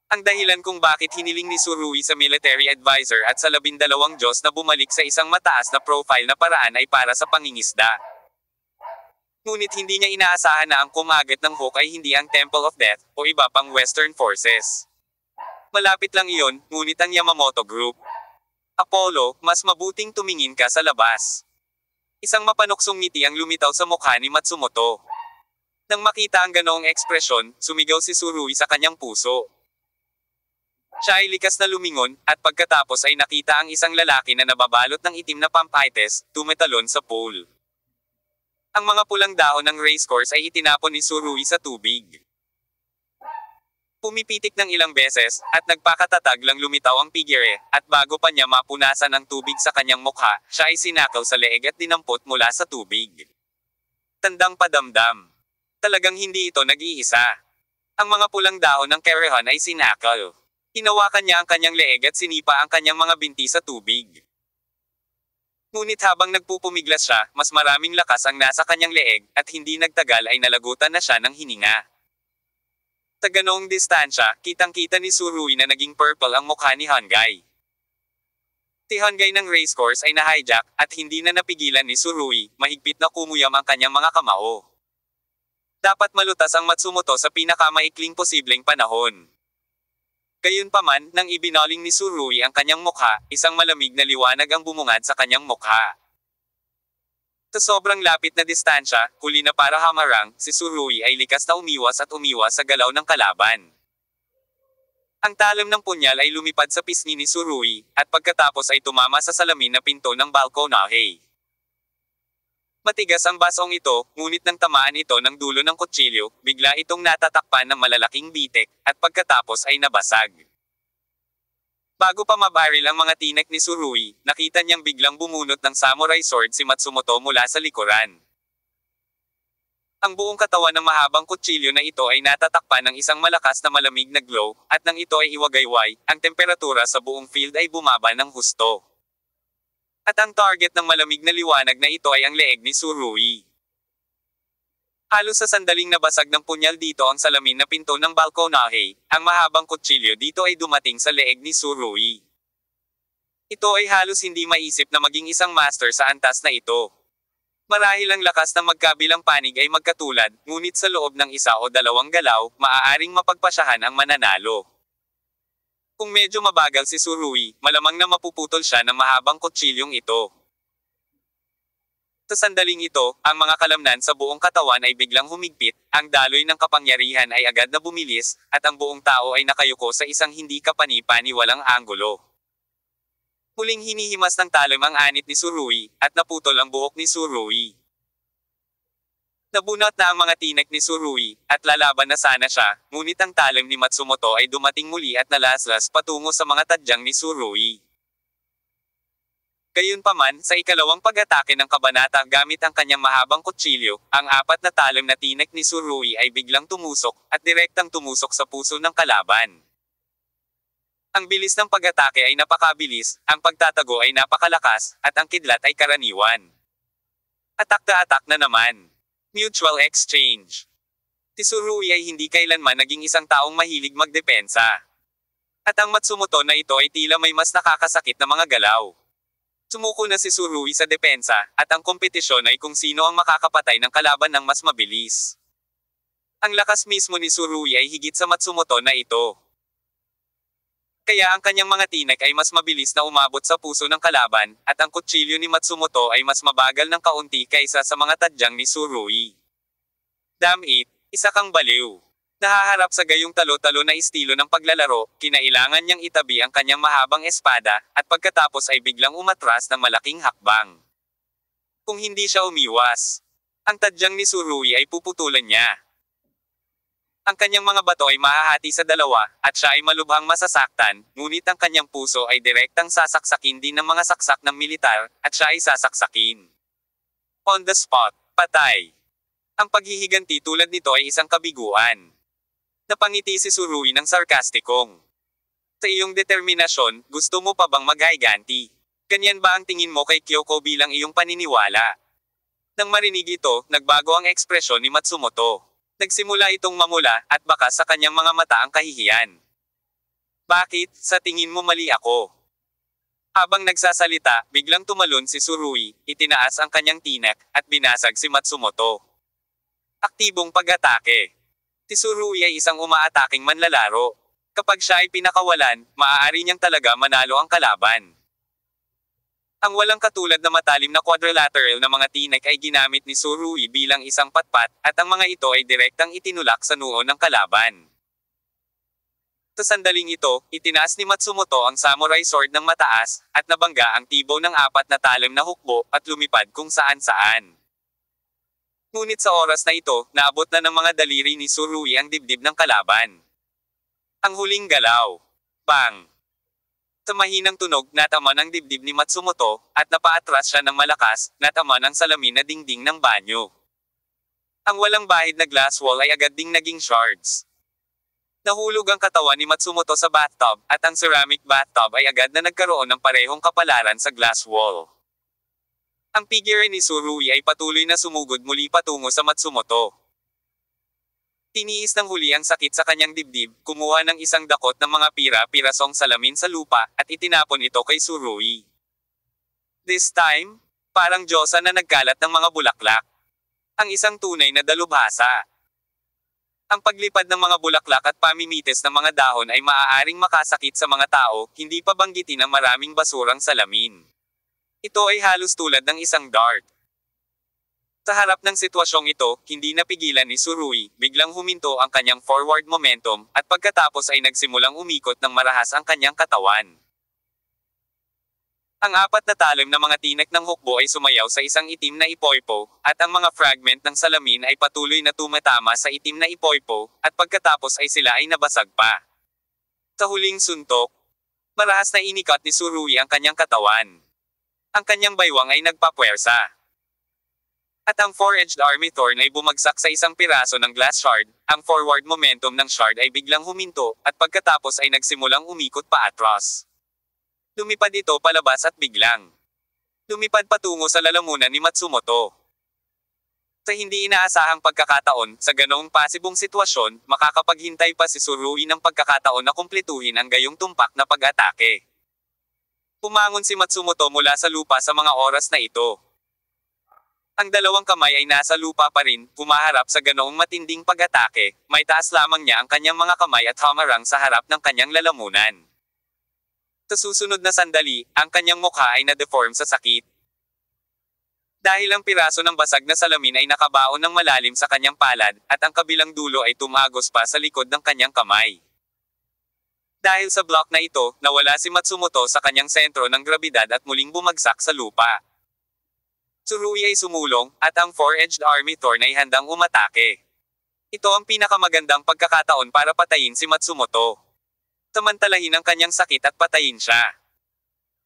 Ang dahilan kung bakit hiniling ni Surui sa military advisor at sa 12 Diyos na bumalik sa isang mataas na profile na paraan ay para sa pangingisda. Ngunit hindi niya inaasahan na ang kumagat ng Hook ay hindi ang Temple of Death o iba pang Western forces. Malapit lang iyon, ngunit ang Yamamoto Group. Apollo, mas mabuting tumingin ka sa labas. Isang mapanuksong ngiti ang lumitaw sa mukha ni Matsumoto. Nang makita ang ganoong ekspresyon, sumigaw si Surui sa kanyang puso. Siya ay likas na lumingon, at pagkatapos ay nakita ang isang lalaki na nababalot ng itim na pampites, tumetalon sa pool. Ang mga pulang dahon ng racecourse ay itinapon ni Surui sa tubig. Pumipitik ng ilang beses, at nagpakatatag lang lumitaw ang figure, at bago pa niya mapunasan ang tubig sa kanyang mukha, siya ay sinakaw sa leeg at dinampot mula sa tubig. Tandang padamdam. Talagang hindi ito nag-iisa. Ang mga pulang dahon ng Kerehan ay sinakaw. Hinawakan niya ang kanyang leeg at sinipa ang kanyang mga binti sa tubig. Ngunit habang nagpupumiglas siya, mas maraming lakas ang nasa kanyang leeg, at hindi nagtagal ay nalagutan na siya ng hininga. Sa ganoong distansya, kitang-kita ni Surui na naging purple ang mukha ni Hangay. Si Hangay ng racecourse ay na-hijack, at hindi na napigilan ni Surui, mahigpit na kumuyam ang kanyang mga kamao. Dapat malutas ang Matsumoto sa pinakamaikling posibleng panahon. Gayunpaman, nang ibinaling ni Surui ang kanyang mukha, isang malamig na liwanag ang bumungad sa kanyang mukha. Sa sobrang lapit na distansya, huli na para hamarang, si Surui ay likas na umiwas sa galaw ng kalaban. Ang talam ng punyal ay lumipad sa pisngi ni Surui, at pagkatapos ay tumama sa salamin na pinto ng balkonahe. Matigas ang basong ito, ngunit nang tamaan ito ng dulo ng kutsilyo, bigla itong natatakpan ng malalaking bitek, at pagkatapos ay nabasag. Bago pa mabaril ang mga tinek ni Surui, nakita niyang biglang bumunot ng samurai sword si Matsumoto mula sa likuran. Ang buong katawan ng mahabang kutsilyo na ito ay natatakpan ng isang malakas na malamig na glow, at nang ito ay iwagayway, ang temperatura sa buong field ay bumaba ng husto. At ang target ng malamig na liwanag na ito ay ang leeg ni Surui. Halos sa sandaling nabasag ng punyal dito ang salamin na pinto ng balkonahe, ang mahabang kutsilyo dito ay dumating sa leeg ni Surui. Ito ay halos hindi maisip na maging isang master sa antas na ito. Marahil ang lakas ng magkabilang panig ay magkatulad, ngunit sa loob ng isa o dalawang galaw, maaaring mapagpasyahan ang mananalo. Kung medyo mabagal si Surui, malamang na mapuputol siya ng mahabang kutsilyong ito. Sa sandaling ito, ang mga kalamnan sa buong katawan ay biglang humigpit, ang daloy ng kapangyarihan ay agad na bumilis, at ang buong tao ay nakayuko sa isang hindi kapani-paniwalang anggulo. Muling hinihimas ng talim ang anit ni Surui, at naputol ang buhok ni Surui. Nabunot na ang mga tinek ni Surui, at lalaban na sana siya, ngunit ang talim ni Matsumoto ay dumating muli at nalaslas patungo sa mga tadyang ni Surui. Gayunpaman, sa ikalawang pag-atake ng kabanata gamit ang kanyang mahabang kutsilyo, ang apat na talim na tinek ni Surui ay biglang tumusok, at direktang tumusok sa puso ng kalaban. Ang bilis ng pag-atake ay napakabilis, ang pagtatago ay napakalakas, at ang kidlat ay karaniwan. Atak na naman. Mutual exchange. Si Surui ay hindi kailanman naging isang taong mahilig magdepensa. At ang Matsumoto na ito ay tila may mas nakakasakit na mga galaw. Sumuko na si Surui sa depensa, at ang kompetisyon ay kung sino ang makakapatay ng kalaban ng mas mabilis. Ang lakas mismo ni Surui ay higit sa Matsumoto na ito. Kaya ang kanyang mga tinek ay mas mabilis na umabot sa puso ng kalaban, at ang kutsilyo ni Matsumoto ay mas mabagal ng kaunti kaysa sa mga tadyang ni Tsurui. Damn it, isa kang baliw. Nahaharap sa gayong talo-talo na estilo ng paglalaro, kinailangan niyang itabi ang kanyang mahabang espada, at pagkatapos ay biglang umatras ng malaking hakbang. Kung hindi siya umiwas, ang tadyang ni Tsurui ay puputulan niya. Ang kanyang mga bato ay mahahati sa dalawa, at siya ay malubhang masasaktan, ngunit ang kanyang puso ay direktang sasaksakin din ng mga saksak ng militar, at siya ay sasaksakin. On the spot, patay. Ang paghihiganti tulad nito ay isang kabiguan. Napangiti si Tsurui ng sarkastikong. Sa iyong determinasyon, gusto mo pa bang maghiganti? Ganyan ba ang tingin mo kay Kyoko bilang iyong paniniwala? Nang marinig ito, nagbago ang ekspresyon ni Matsumoto. Nagsimula itong mamula, at baka sa kanyang mga mata ang kahihiyan. Bakit, sa tingin mo mali ako? Habang nagsasalita, biglang tumalon si Tsurui, itinaas ang kanyang tinek, at binasag si Matsumoto. Aktibong pag-atake. Si Tsurui ay isang umaataking manlalaro. Kapag siya ay pinakawalan, maaari niyang talaga manalo ang kalaban. Ang walang katulad na matalim na quadrilateral na mga tinek ay ginamit ni Tsurui bilang isang patpat, at ang mga ito ay direktang itinulak sa noo ng kalaban. Sa sandaling ito, itinaas ni Matsumoto ang samurai sword ng mataas, at nabangga ang tibo ng apat na talim na hukbo, at lumipad kung saan-saan. Ngunit sa oras na ito, naabot na ng mga daliri ni Tsurui ang dibdib ng kalaban. Ang huling galaw. Bang! Sa mahinang tunog, natama ng dibdib ni Matsumoto, at napaatras siya ng malakas, natama ng salamin na dingding ng banyo. Ang walang bahid na glass wall ay agad ding naging shards. Nahulog ang katawan ni Matsumoto sa bathtub, at ang ceramic bathtub ay agad na nagkaroon ng parehong kapalaran sa glass wall. Ang figure ni Tsurui ay patuloy na sumugod muli patungo sa Matsumoto. Tiniis ng huli ang sakit sa kanyang dibdib, kumuha ng isang dakot ng mga pira-pirasong salamin sa lupa, at itinapon ito kay Tsurui. This time, parang diyosa na nagkalat ng mga bulaklak. Ang isang tunay na dalubhasa. Ang paglipad ng mga bulaklak at pamimites ng mga dahon ay maaaring makasakit sa mga tao, hindi pa banggitin ang maraming basurang salamin. Ito ay halos tulad ng isang dart. Sa harap ng sitwasyong ito, hindi napigilan ni Tsurui, biglang huminto ang kanyang forward momentum, at pagkatapos ay nagsimulang umikot ng marahas ang kanyang katawan. Ang apat na talim na mga tinek ng hukbo ay sumayaw sa isang itim na ipoypo, at ang mga fragment ng salamin ay patuloy na tumatama sa itim na ipoypo, at pagkatapos ay sila ay nabasag pa. Sa huling suntok, marahas na inikat ni Tsurui ang kanyang katawan. Ang kanyang baywang ay nagpapuwersa. At ang four-edged army thorn ay bumagsak sa isang piraso ng glass shard, ang forward momentum ng shard ay biglang huminto, at pagkatapos ay nagsimulang umikot paatras. Lumipad ito palabas at biglang lumipad patungo sa lalamunan ni Matsumoto. Sa hindi inaasahang pagkakataon, sa ganoong pasibong sitwasyon, makakapaghintay pa si Tsurui ng pagkakataon na kumpletuhin ang gayong tumpak na pag-atake. Pumangon si Matsumoto mula sa lupa sa mga oras na ito. Ang dalawang kamay ay nasa lupa pa rin, pumaharap sa ganoong matinding pag-atake, may taas lamang niya ang kanyang mga kamay at hamarang sa harap ng kanyang lalamunan. Sa susunod na sandali, ang kanyang mukha ay na-deform sa sakit. Dahil ang piraso ng basag na salamin ay nakabaon ng malalim sa kanyang palad, at ang kabilang dulo ay tumagos pa sa likod ng kanyang kamay. Dahil sa block na ito, nawala si Matsumoto sa kanyang sentro ng grabidad at muling bumagsak sa lupa. Tsurui ay sumulong, at ang four-edged army thorn ay handang umatake. Ito ang pinakamagandang pagkakataon para patayin si Matsumoto. Samantalahin ang kanyang sakit at patayin siya.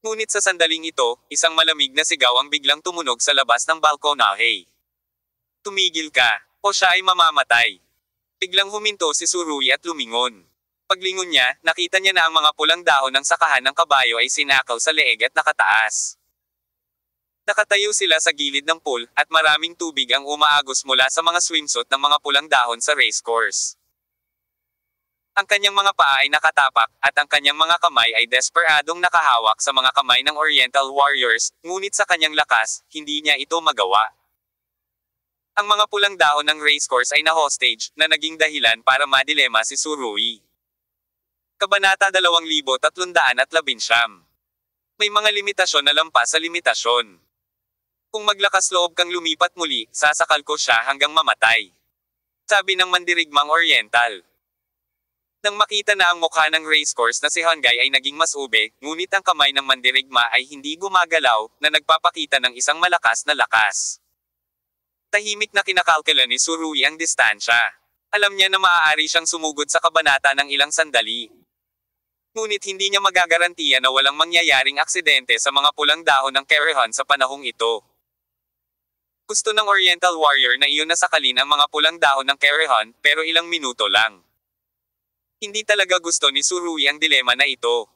Ngunit sa sandaling ito, isang malamig na sigaw ang biglang tumunog sa labas ng balkonahe. Tumigil ka, o siya ay mamamatay. Biglang huminto si Tsurui at lumingon. Paglingon niya, nakita niya na ang mga pulang dahon ng sakahan ng kabayo ay sinakal sa leeg at nakataas. Nakatayo sila sa gilid ng pool, at maraming tubig ang umaagos mula sa mga swimsuit ng mga pulang dahon sa racecourse. Ang kanyang mga paa ay nakatapak, at ang kanyang mga kamay ay desperadong nakahawak sa mga kamay ng Oriental Warriors, ngunit sa kanyang lakas, hindi niya ito magawa. Ang mga pulang dahon ng racecourse ay na-hostage, na naging dahilan para madilema si Tsurui. Kabanata 2319. May mga limitasyon na lampas sa limitasyon. Kung maglakas loob kang lumipat muli, sasakal ko siya hanggang mamatay. Sabi ng mandirigmang Oriental. Nang makita na ang mukha ng racecourse na si Hangay ay naging mas ube, ngunit ang kamay ng mandirigma ay hindi gumagalaw, na nagpapakita ng isang malakas na lakas. Tahimik na kinakalkula ni Surui ang distansya. Alam niya na maaari siyang sumugod sa kabanata ng ilang sandali. Ngunit hindi niya magagarantiya na walang mangyayaring aksidente sa mga pulang dahon ng Kerehon sa panahong ito. Gusto ng Oriental Warrior na iyon na sakalin ang mga pulang dahon ng Kerehon, pero ilang minuto lang. Hindi talaga gusto ni Surui ang dilema na ito.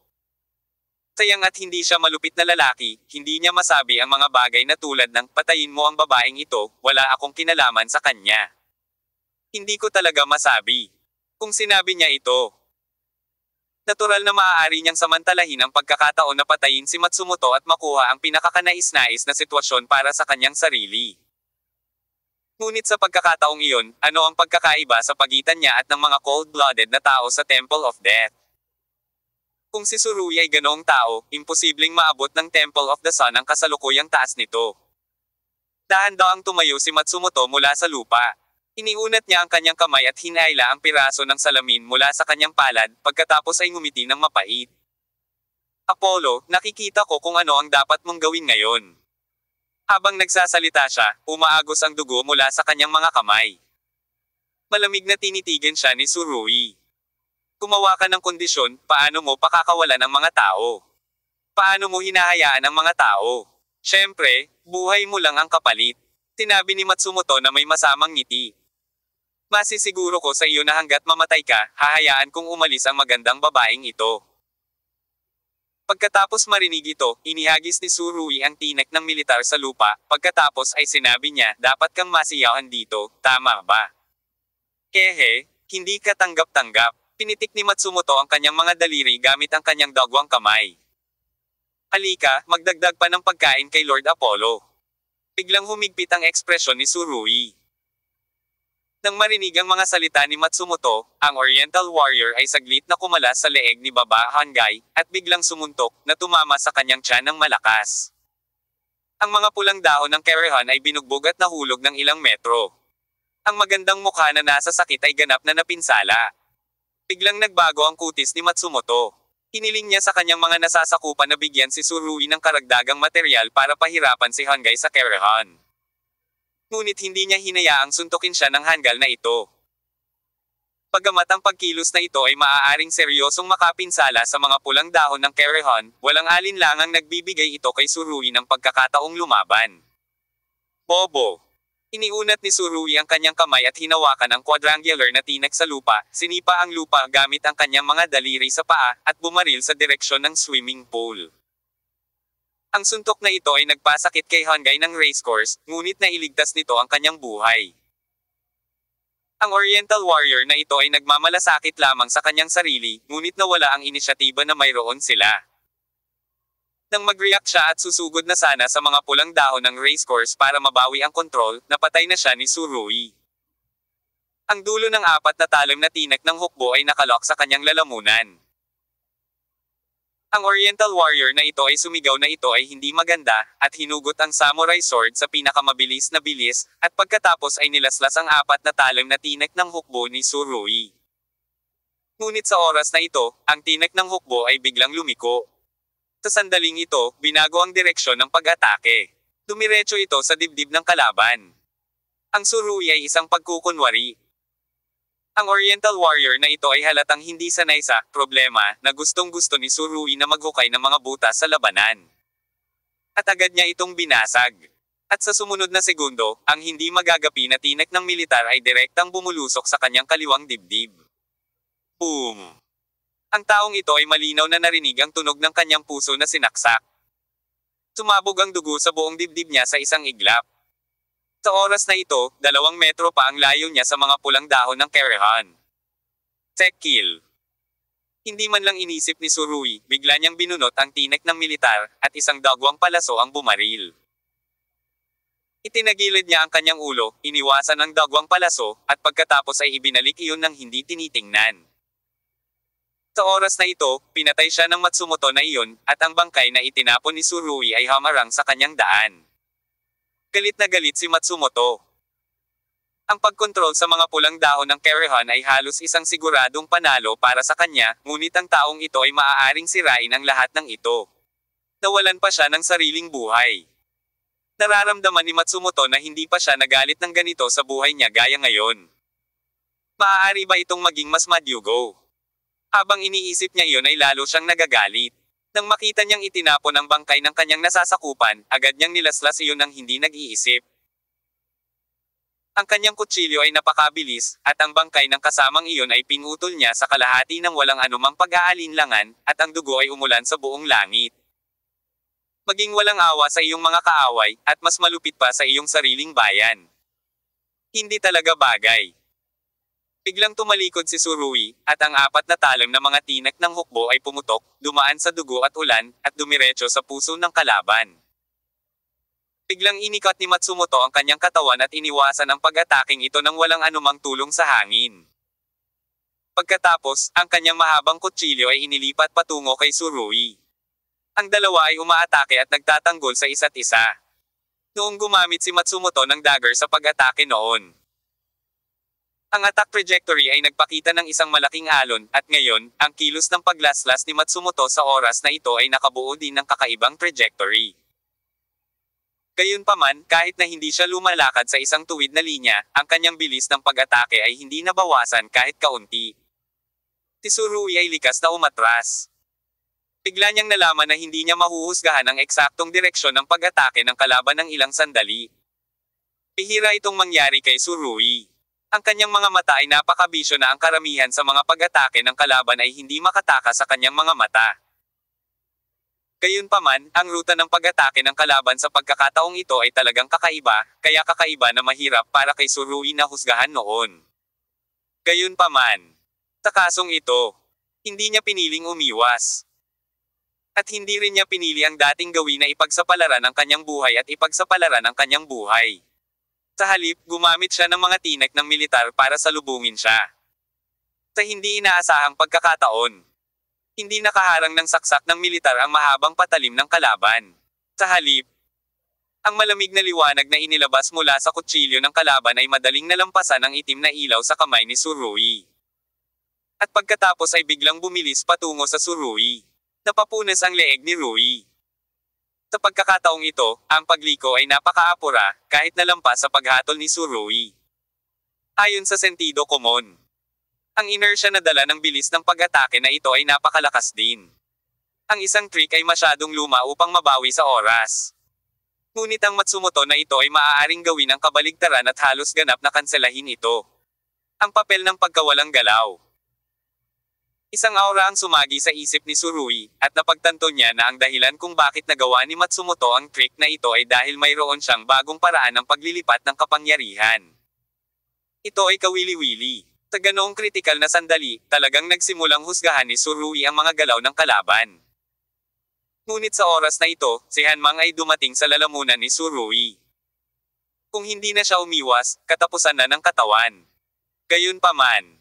Sayang at hindi siya malupit na lalaki, hindi niya masabi ang mga bagay na tulad ng, patayin mo ang babaeng ito, wala akong kinalaman sa kanya. Hindi ko talaga masabi. Kung sinabi niya ito, natural na maaari niyang samantalahin ang pagkakataon na patayin si Matsumoto at makuha ang pinakakanais-nais na sitwasyon para sa kanyang sarili. Ngunit sa pagkakataong iyon, ano ang pagkakaiba sa pagitan niya at ng mga cold-blooded na tao sa Temple of Death? Kung si Surui ay ganoong tao, imposibleng maabot ng Temple of the Sun ang kasalukuyang taas nito. Dahan-dahang tumayo si Matsumoto mula sa lupa. Iniunat niya ang kanyang kamay at hinayla ang piraso ng salamin mula sa kanyang palad, pagkatapos ay ngumiti ng mapait. Apollo, nakikita ko kung ano ang dapat mong gawin ngayon. Habang nagsasalita siya, umaagos ang dugo mula sa kanyang mga kamay. Malamig na tinitigan siya ni Surui. Gumawa ka ng kondisyon, paano mo pakakawalan ang mga tao? Paano mo hinahayaan ang mga tao? Siyempre, buhay mo lang ang kapalit. Sinabi ni Matsumoto na may masamang ngiti. Masisiguro ko sa iyo na hanggat mamatay ka, hahayaan kong umalis ang magandang babaeng ito. Pagkatapos marinig ito, inihagis ni Surui ang tinek ng militar sa lupa, pagkatapos ay sinabi niya, dapat kang masiyawan dito, tama ba? Kehe, hindi ka tanggap-tanggap. Pinitik ni Matsumoto ang kanyang mga daliri gamit ang kanyang dagwang kamay. Halika, magdagdag pa ng pagkain kay Lord Apollo. Biglang humigpit ang ekspresyon ni Surui. Nang marinig ang mga salita ni Matsumoto, ang Oriental Warrior ay saglit na kumalas sa leeg ni Baba Hangay, at biglang sumuntok, na tumama sa kanyang tiyan ng malakas. Ang mga pulang dahon ng Kerehon ay binugbog at nahulog ng ilang metro. Ang magandang mukha na nasa sakit ay ganap na napinsala. Biglang nagbago ang kutis ni Matsumoto. Hiniling niya sa kanyang mga nasasakupan na bigyan si Surui ng karagdagang material para pahirapan si Hangay sa Kerehon. Ngunit hindi niya hinayaang suntukin siya ng hanggal na ito. Pagamat ang pagkilos na ito ay maaaring seryosong makapinsala sa mga pulang dahon ng Kerehon, walang alinlangang nagbibigay ito kay Surui ng pagkakataong lumaban. Bobo! Iniunat ni Surui ang kanyang kamay at hinawakan ang quadrangular na tinek sa lupa, sinipa ang lupa gamit ang kanyang mga daliri sa paa, at bumaril sa direksyon ng swimming pool. Ang suntok na ito ay nagpasakit kay Hangay ng racecourse, ngunit nailigtas nito ang kanyang buhay. Ang Oriental Warrior na ito ay nagmamalasakit lamang sa kanyang sarili, ngunit nawala ang inisyatiba na mayroon sila. Nang mag-react siya at susugod na sana sa mga pulang dahon ng racecourse para mabawi ang kontrol, napatay na siya ni Surui. Ang dulo ng apat na talim na tinek ng hukbo ay nakalok sa kanyang lalamunan. Ang Oriental Warrior na ito ay sumigaw na ito ay hindi maganda, at hinugot ang samurai sword sa pinakamabilis na bilis, at pagkatapos ay nilaslas ang apat na talim na tinek ng hukbo ni Surui. Ngunit sa oras na ito, ang tinek ng hukbo ay biglang lumiko. Sa sandaling ito, binago ang direksyon ng pag-atake. Dumiretso ito sa dibdib ng kalaban. Ang Surui ay isang pagkukunwari. Ang Oriental Warrior na ito ay halatang hindi sanay sa problema na gustong-gusto ni Surui na maghukay ng mga butas sa labanan. At agad niya itong binasag. At sa sumunod na segundo, ang hindi magagapi na tinek ng militar ay direktang bumulusok sa kanyang kaliwang dibdib. Boom! Ang taong ito ay malinaw na narinig ang tunog ng kanyang puso na sinaksak. Sumabog ang dugo sa buong dibdib niya sa isang iglap. Sa oras na ito, 2 metro pa ang layo niya sa mga pulang dahon ng Kerehon. Tech kill. Hindi man lang inisip ni Surui, bigla niyang binunot ang tinek ng militar, at isang dagwang palaso ang bumaril. Itinagilid niya ang kanyang ulo, iniwasan ang dagwang palaso, at pagkatapos ay ibinalik iyon ng hindi tinitingnan. Sa oras na ito, pinatay siya ng Matsumoto na iyon, at ang bangkay na itinapon ni Tsurui ay hamarang sa kanyang daan. Galit na galit si Matsumoto. Ang pagkontrol sa mga pulang dahon ng Kerehan ay halos isang siguradong panalo para sa kanya, ngunit ang taong ito ay maaaring sirain ang lahat ng ito. Nawalan pa siya ng sariling buhay. Nararamdaman ni Matsumoto na hindi pa siya nagalit ng ganito sa buhay niya gaya ngayon. Maaari ba itong maging mas madyugo? Habang iniisip niya iyon ay lalo siyang nagagalit. Nang makita niyang itinapon ang bangkay ng kanyang nasasakupan, agad niyang nilaslas iyon ng hindi nag-iisip. Ang kanyang kutsilyo ay napakabilis, at ang bangkay ng kasamang iyon ay pinutol niya sa kalahati ng walang anumang pag-aalinlangan, at ang dugo ay umulan sa buong langit. Maging walang awa sa iyong mga kaaway, at mas malupit pa sa iyong sariling bayan. Hindi talaga bagay. Biglang tumalikod si Tsurui, at ang apat na talim na mga tinak ng hukbo ay pumutok, dumaan sa dugo at ulan, at dumiretso sa puso ng kalaban. Biglang inikat ni Matsumoto ang kanyang katawan at iniwasan ang pag-ataking ito ng walang anumang tulong sa hangin. Pagkatapos, ang kanyang mahabang kutsilyo ay inilipat patungo kay Tsurui. Ang dalawa ay umaatake at nagtatanggol sa isa't isa. Noong gumamit si Matsumoto ng dagger sa pag-atake noon, ang attack trajectory ay nagpakita ng isang malaking alon, at ngayon, ang kilos ng paglaslas ni Matsumoto sa oras na ito ay nakabuo din ng kakaibang trajectory. Gayunpaman, kahit na hindi siya lumalakad sa isang tuwid na linya, ang kanyang bilis ng pag-atake ay hindi nabawasan kahit kaunti. Si Tsurui ay likas na umatras. Bigla niyang nalaman na hindi niya mahuhusgahan ang eksaktong direksyon ng pag-atake ng kalaban ng ilang sandali. Bihira itong mangyari kay Tsurui. Ang kanyang mga mata ay napakabisyo na ang karamihan sa mga pag-atake ng kalaban ay hindi makataka sa kanyang mga mata. Gayunpaman, ang ruta ng pag-atake ng kalaban sa pagkakataong ito ay talagang kakaiba, kaya kakaiba na mahirap para kay Tsurui na husgahan noon. Gayunpaman, sa kasong ito, hindi niya piniling umiwas. At hindi rin niya pinili ang dating gawin na ipagsapalaran ang kanyang buhay at ipagsapalaran ang kanyang buhay. Sa halip, gumamit siya ng mga tinek ng militar para salubungin siya. Sa hindi inaasahang pagkakataon, hindi nakaharang ng saksak ng militar ang mahabang patalim ng kalaban. Sa halip, ang malamig na liwanag na inilabas mula sa kutsilyo ng kalaban ay madaling nalampasan ang itim na ilaw sa kamay ni Tsurui. At pagkatapos ay biglang bumilis patungo sa Tsurui. Napapunas ang leeg ni Rui. Sa pagkakataong ito, ang pagliko ay napakaapura, kahit nalampas sa paghatol ni Tsurui. Ayon sa sentido komon, ang inertia na dala ng bilis ng pag-atake na ito ay napakalakas din. Ang isang trick ay masyadong luma upang mabawi sa oras. Ngunit ang Matsumoto na ito ay maaaring gawin ang kabaligtaran at halos ganap na kanselahin ito. Ang papel ng pagkawalang galaw. Isang aura ang sumagi sa isip ni Tsurui, at napagtanto niya na ang dahilan kung bakit nagawa ni Matsumoto ang trick na ito ay dahil mayroon siyang bagong paraan ng paglilipat ng kapangyarihan. Ito ay kawili-wili. Sa ganoong kritikal na sandali, talagang nagsimulang husgahan ni Tsurui ang mga galaw ng kalaban. Ngunit sa oras na ito, si Hanmang ay dumating sa lalamunan ni Tsurui. Kung hindi na siya umiwas, katapusan na ng katawan. Gayunpaman,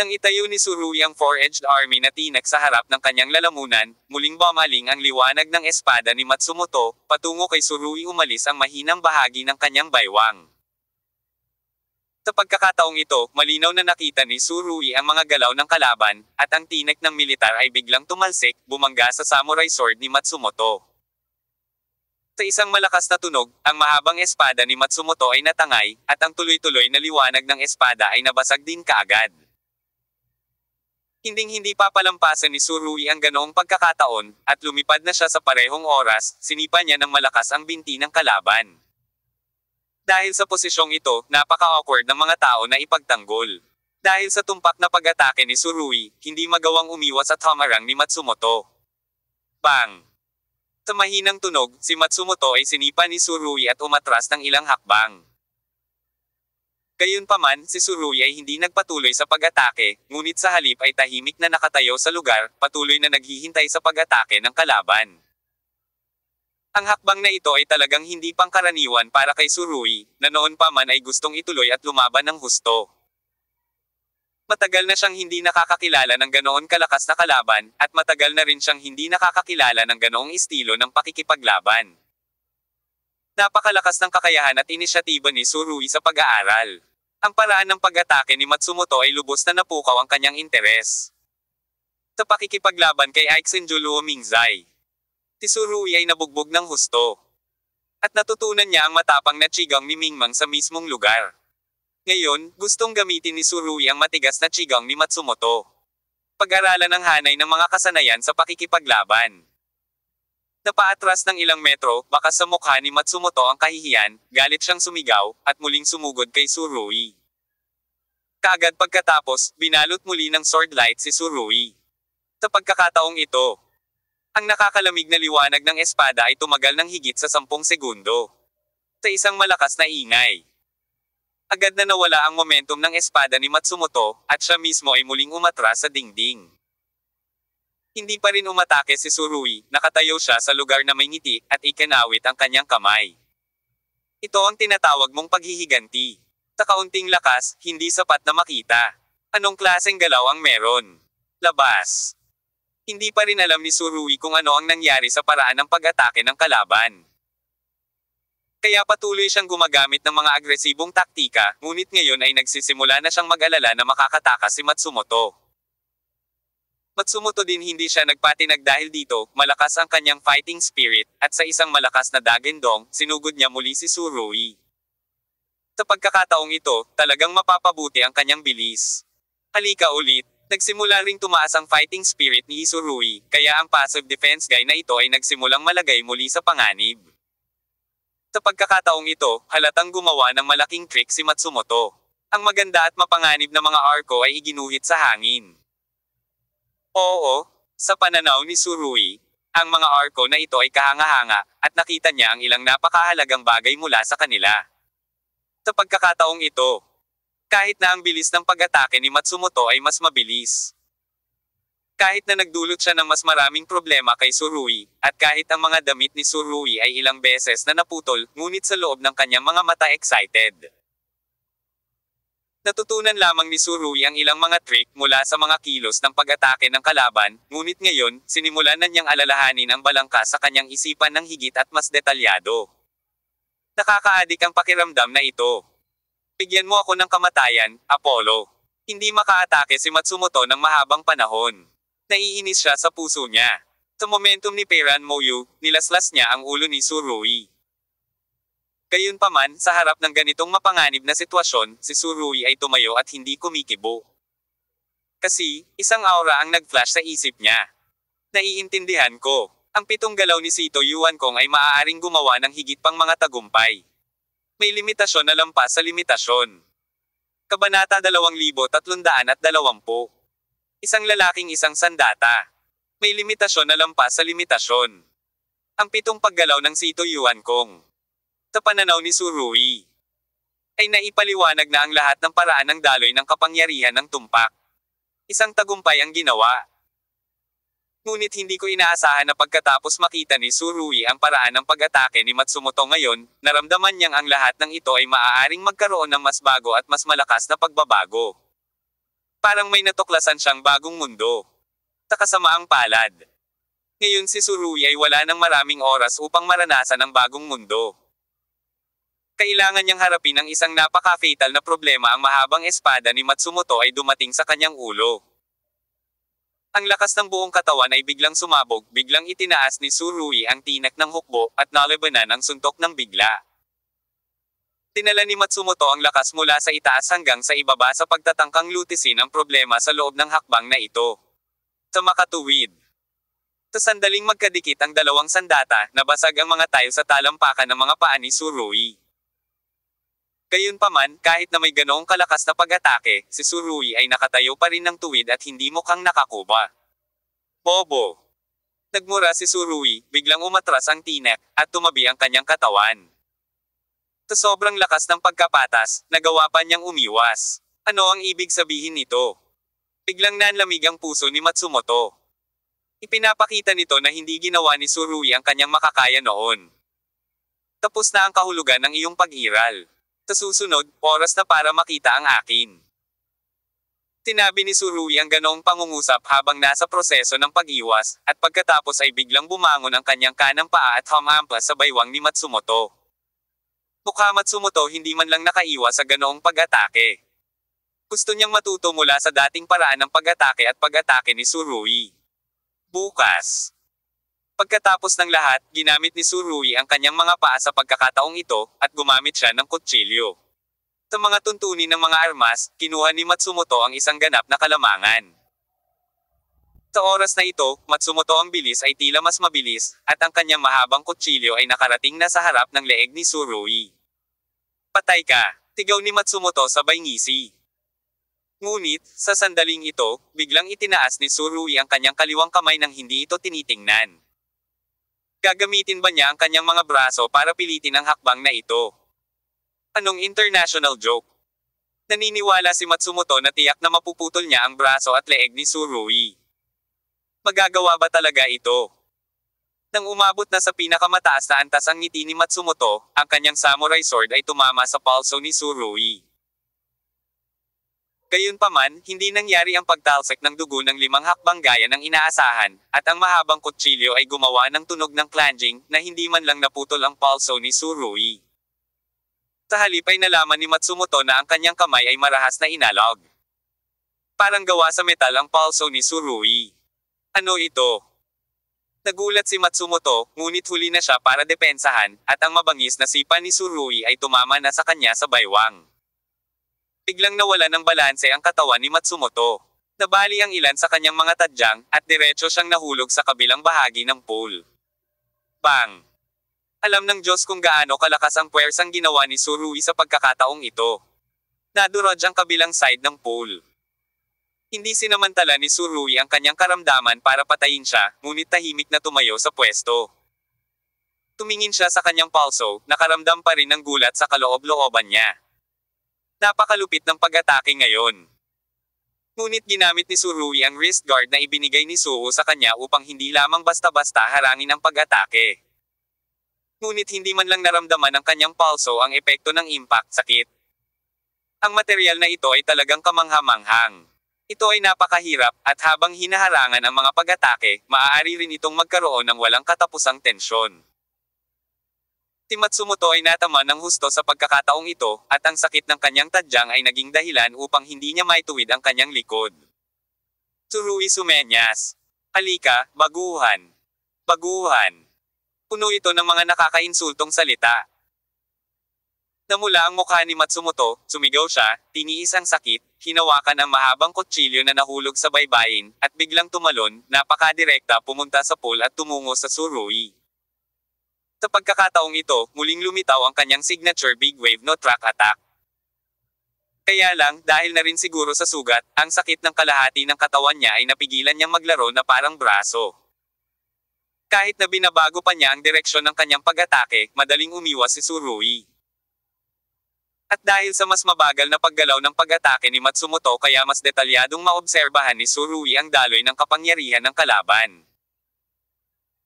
nang itayo ni Tsurui ang four-edged army na tinak sa harap ng kanyang lalamunan, muling bumaling ang liwanag ng espada ni Matsumoto, patungo kay Tsurui umalis ang mahinang bahagi ng kanyang baywang. Sa pagkakataong ito, malinaw na nakita ni Tsurui ang mga galaw ng kalaban, at ang tinek ng militar ay biglang tumalsik, bumangga sa samurai sword ni Matsumoto. Sa isang malakas na tunog, ang mahabang espada ni Matsumoto ay natangay, at ang tuloy-tuloy na liwanag ng espada ay nabasag din kaagad. Hinding-hindi papalampasan ni Tsurui ang ganoong pagkakataon, at lumipad na siya sa parehong oras, sinipa niya ng malakas ang binti ng kalaban. Dahil sa posisyong ito, napaka-awkward ng mga tao na ipagtanggol. Dahil sa tumpak na pag-atake ni Tsurui, hindi magawang umiwas at hamarang ni Matsumoto. Bang! Sa mahinang tunog, si Matsumoto ay sinipa ni Tsurui at umatras ng ilang hakbang. Gayunpaman, si Tsurui ay hindi nagpatuloy sa pag-atake, ngunit sa halip ay tahimik na nakatayo sa lugar, patuloy na naghihintay sa pag-atake ng kalaban. Ang hakbang na ito ay talagang hindi pangkaraniwan para kay Tsurui, na noon pa man ay gustong ituloy at lumaban ng husto. Matagal na siyang hindi nakakakilala ng ganoon kalakas na kalaban, at matagal na rin siyang hindi nakakakilala ng ganoong estilo ng pakikipaglaban. Napakalakas ng kakayahan at inisyatiba ni Tsurui sa pag-aaral. Ang paraan ng pag-atake ni Matsumoto ay lubos na napukaw ang kanyang interes. Sa pakikipaglaban kay Aixinju Luomingzai, si Tsurui ay nabugbog ng husto. At natutunan niya ang matapang na Qigong ni Mingmang sa mismong lugar. Ngayon, gustong gamitin ni Tsurui ang matigas na Qigong ni Matsumoto. Pag-aralan ang hanay ng mga kasanayan sa pakikipaglaban. Napaatras ng ilang metro, bakas sa mukha ni Matsumoto ang kahihiyan, galit siyang sumigaw, at muling sumugod kay Tsurui. Kaagad pagkatapos, binalot muli ng sword light si Tsurui. Sa pagkakataong ito, ang nakakalamig na liwanag ng espada ay tumagal ng higit sa 10 segundo. Sa isang malakas na ingay, agad na nawala ang momentum ng espada ni Matsumoto, at siya mismo ay muling umatras sa dingding. Hindi pa rin umatake si Tsurui, nakatayo siya sa lugar na may ngiti, at ikinawit ang kanyang kamay. Ito ang tinatawag mong paghihiganti. Sa kaunting lakas, hindi sapat na makita. Anong klaseng galaw ang meron? Labas. Hindi pa rin alam ni Tsurui kung ano ang nangyari sa paraan ng pag-atake ng kalaban. Kaya patuloy siyang gumagamit ng mga agresibong taktika, ngunit ngayon ay nagsisimula na siyang mag-alala na makakatakas si Matsumoto. Matsumoto din hindi siya nagpatinag dahil dito, malakas ang kanyang fighting spirit, at sa isang malakas na dagendong, sinugod niya muli si Tsurui. Sa pagkakataong ito, talagang mapapabuti ang kanyang bilis. Halika ulit, nagsimula ring tumaas ang fighting spirit ni Tsurui, kaya ang passive defense guy na ito ay nagsimulang malagay muli sa panganib. Sa pagkakataong ito, halatang gumawa ng malaking trick si Matsumoto. Ang maganda at mapanganib na mga arko ay iginuhit sa hangin. Oo, sa pananaw ni Tsurui, ang mga arko na ito ay kahanga-hanga, at nakita niya ang ilang napakahalagang bagay mula sa kanila. Sa pagkakataong ito, kahit na ang bilis ng pag-atake ni Matsumoto ay mas mabilis. Kahit na nagdulot siya ng mas maraming problema kay Tsurui, at kahit ang mga damit ni Tsurui ay ilang beses na naputol, ngunit sa loob ng kanyang mga mata excited. Natutunan lamang ni Tsurui ang ilang mga trick mula sa mga kilos ng pag-atake ng kalaban, ngunit ngayon, sinimulan na niyang alalahanin ang balangkas sa kanyang isipan ng higit at mas detalyado. Nakakaadik ang pakiramdam na ito. Bigyan mo ako ng kamatayan, Apollo. Hindi makaatake si Matsumoto ng mahabang panahon. Naiinis siya sa puso niya. Sa momentum ni Peiran Moyu, nilaslas niya ang ulo ni Tsurui. Gayunpaman, sa harap ng ganitong mapanganib na sitwasyon, si Tsurui ay tumayo at hindi kumikibo. Kasi, isang aura ang nag-flash sa isip niya. Naiintindihan ko. Ang 7 galaw ni Sito Yuankong ay maaaring gumawa ng higit pang mga tagumpay. May limitasyon na lampas sa limitasyon. Kabanata 2320. Isang lalaking isang sandata. May limitasyon na lampas sa limitasyon. Ang 7 paggalaw ng Sito Yuankong. Sa pananaw ni Tsurui, ay naipaliwanag na ang lahat ng paraan ng daloy ng kapangyarihan ng tumpak. Isang tagumpay ang ginawa. Ngunit hindi ko inaasahan na pagkatapos makita ni Tsurui ang paraan ng pag-atake ni Matsumoto ngayon, naramdaman niyang ang lahat ng ito ay maaaring magkaroon ng mas bago at mas malakas na pagbabago. Parang may natuklasan siyang bagong mundo. Sa kasamaang palad. Ngayon si Tsurui ay wala ng maraming oras upang maranasan ang bagong mundo. Kailangan niyang harapin ang isang napaka-fatal na problema. Ang mahabang espada ni Matsumoto ay dumating sa kanyang ulo. Ang lakas ng buong katawan ay biglang sumabog, biglang itinaas ni Tsurui ang tinak ng hukbo, at nalabanan ang suntok ng bigla. Tinala ni Matsumoto ang lakas mula sa itaas hanggang sa ibaba sa pagtatangkang lutisin ang problema sa loob ng hakbang na ito. Sa makatuwid. Sa sandaling magkadikit ang dalawang sandata, nabasag ang mga tile sa talampakan ng mga paa ni Tsurui. Gayunpaman, kahit na may ganoong kalakas na pag-atake, si Tsurui ay nakatayo pa rin ng tuwid at hindi mukhang nakakuba. Bobo! Nagmura si Tsurui, biglang umatras ang tinek, at tumabi ang kanyang katawan. Sa sobrang lakas ng pagkapatas, nagawa pa niyang umiwas. Ano ang ibig sabihin nito? Biglang nanlamig ang puso ni Matsumoto. Ipinapakita nito na hindi ginawa ni Tsurui ang kanyang makakaya noon. Tapos na ang kahulugan ng iyong pag-iral. Sa susunod, oras na para makita ang akin. Tinabi ni Tsurui ang ganoong pangungusap habang nasa proseso ng pag-iwas, at pagkatapos ay biglang bumangon ang kanyang kanang paa at humampas sa baywang ni Matsumoto. Mukha Matsumoto hindi man lang nakaiwas sa ganoong pag-atake. Gusto niyang matuto mula sa dating paraan ng pag-atake at pag-atake ni Tsurui. Bukas. Pagkatapos ng lahat, ginamit ni Tsurui ang kanyang mga paa sa pagkakataong ito, at gumamit siya ng kutsilyo. Sa mga tuntunin ng mga armas, kinuha ni Matsumoto ang isang ganap na kalamangan. Sa oras na ito, Matsumoto ang bilis ay tila mas mabilis, at ang kanyang mahabang kutsilyo ay nakarating na sa harap ng leeg ni Tsurui. Patay ka! Tigaw ni Matsumoto sabay ngisi. Ngunit, sa sandaling ito, biglang itinaas ni Tsurui ang kanyang kaliwang kamay nang hindi ito tinitingnan. Gagamitin ba niya ang kanyang mga braso para pilitin ang hakbang na ito? Anong international joke? Naniniwala si Matsumoto na tiyak na mapuputol niya ang braso at leeg ni Tsurui. Magagawa ba talaga ito? Nang umabot na sa pinakamataas na antas ang ngiti ni Matsumoto, ang kanyang samurai sword ay tumama sa palso ni Tsurui. Gayunpaman, hindi nangyari ang pagtalsik ng dugo ng 5 hakbang gaya ng inaasahan, at ang mahabang kutsilyo ay gumawa ng tunog ng clanking na hindi man lang naputol ang palso ni Tsurui. Sa halip ay nalaman ni Matsumoto na ang kanyang kamay ay marahas na inalog. Parang gawa sa metal ang palso ni Tsurui. Ano ito? Nagulat si Matsumoto, ngunit huli na siya para depensahan, at ang mabangis na sipa ni Tsurui ay tumama na sa kanya sa baywang. Biglang nawala ng balanse ang katawan ni Matsumoto. Nabali ang ilan sa kanyang mga tadyang, at diretso siyang nahulog sa kabilang bahagi ng pool. Bang! Alam ng Diyos kung gaano kalakas ang puwersang ginawa ni Tsurui sa pagkakataong ito. Nadurog ang kabilang side ng pool. Hindi sinamantala ni Tsurui ang kanyang karamdaman para patayin siya, ngunit tahimik na tumayo sa pwesto. Tumingin siya sa kanyang palso, nakaramdam pa rin ng gulat sa kaloob-looban niya. Napakalupit ng pag-atake ngayon. Ngunit ginamit ni Tsurui ang wrist guard na ibinigay ni Suho sa kanya upang hindi lamang basta-basta harangin ang pag-atake. Ngunit hindi man lang naramdaman ng kanyang palso ang epekto ng impact sakit. Ang material na ito ay talagang kamangha-manghang. Ito ay napakahirap, at habang hinaharangan ang mga pag-atake, maaari rin itong magkaroon ng walang katapusang tensyon. Si Matsumoto ay natama ng husto sa pagkakataong ito, at ang sakit ng kanyang tadyang ay naging dahilan upang hindi niya maituwid ang kanyang likod. Tsurui sumenyas. Halika, baguhan. Baguhan. Puno ito ng mga nakakainsultong salita. Namula ang mukha ni Matsumoto, sumigaw siya, tiniis ang sakit, hinawakan ang mahabang kutsilyo na nahulog sa baybayin, at biglang tumalon, napakadirekta pumunta sa pool at tumungo sa Tsurui. Sa pagkakataong ito, muling lumitaw ang kanyang signature big wave no track attack. Kaya lang, dahil na rin siguro sa sugat, ang sakit ng kalahati ng katawan niya ay napigilan niyang maglaro na parang braso. Kahit na binabago pa niya ang direksyon ng kanyang pag-atake, madaling umiwas si Tsurui. At dahil sa mas mabagal na paggalaw ng pag-atake ni Matsumoto kaya mas detalyadong maobserbahan ni Tsurui ang daloy ng kapangyarihan ng kalaban.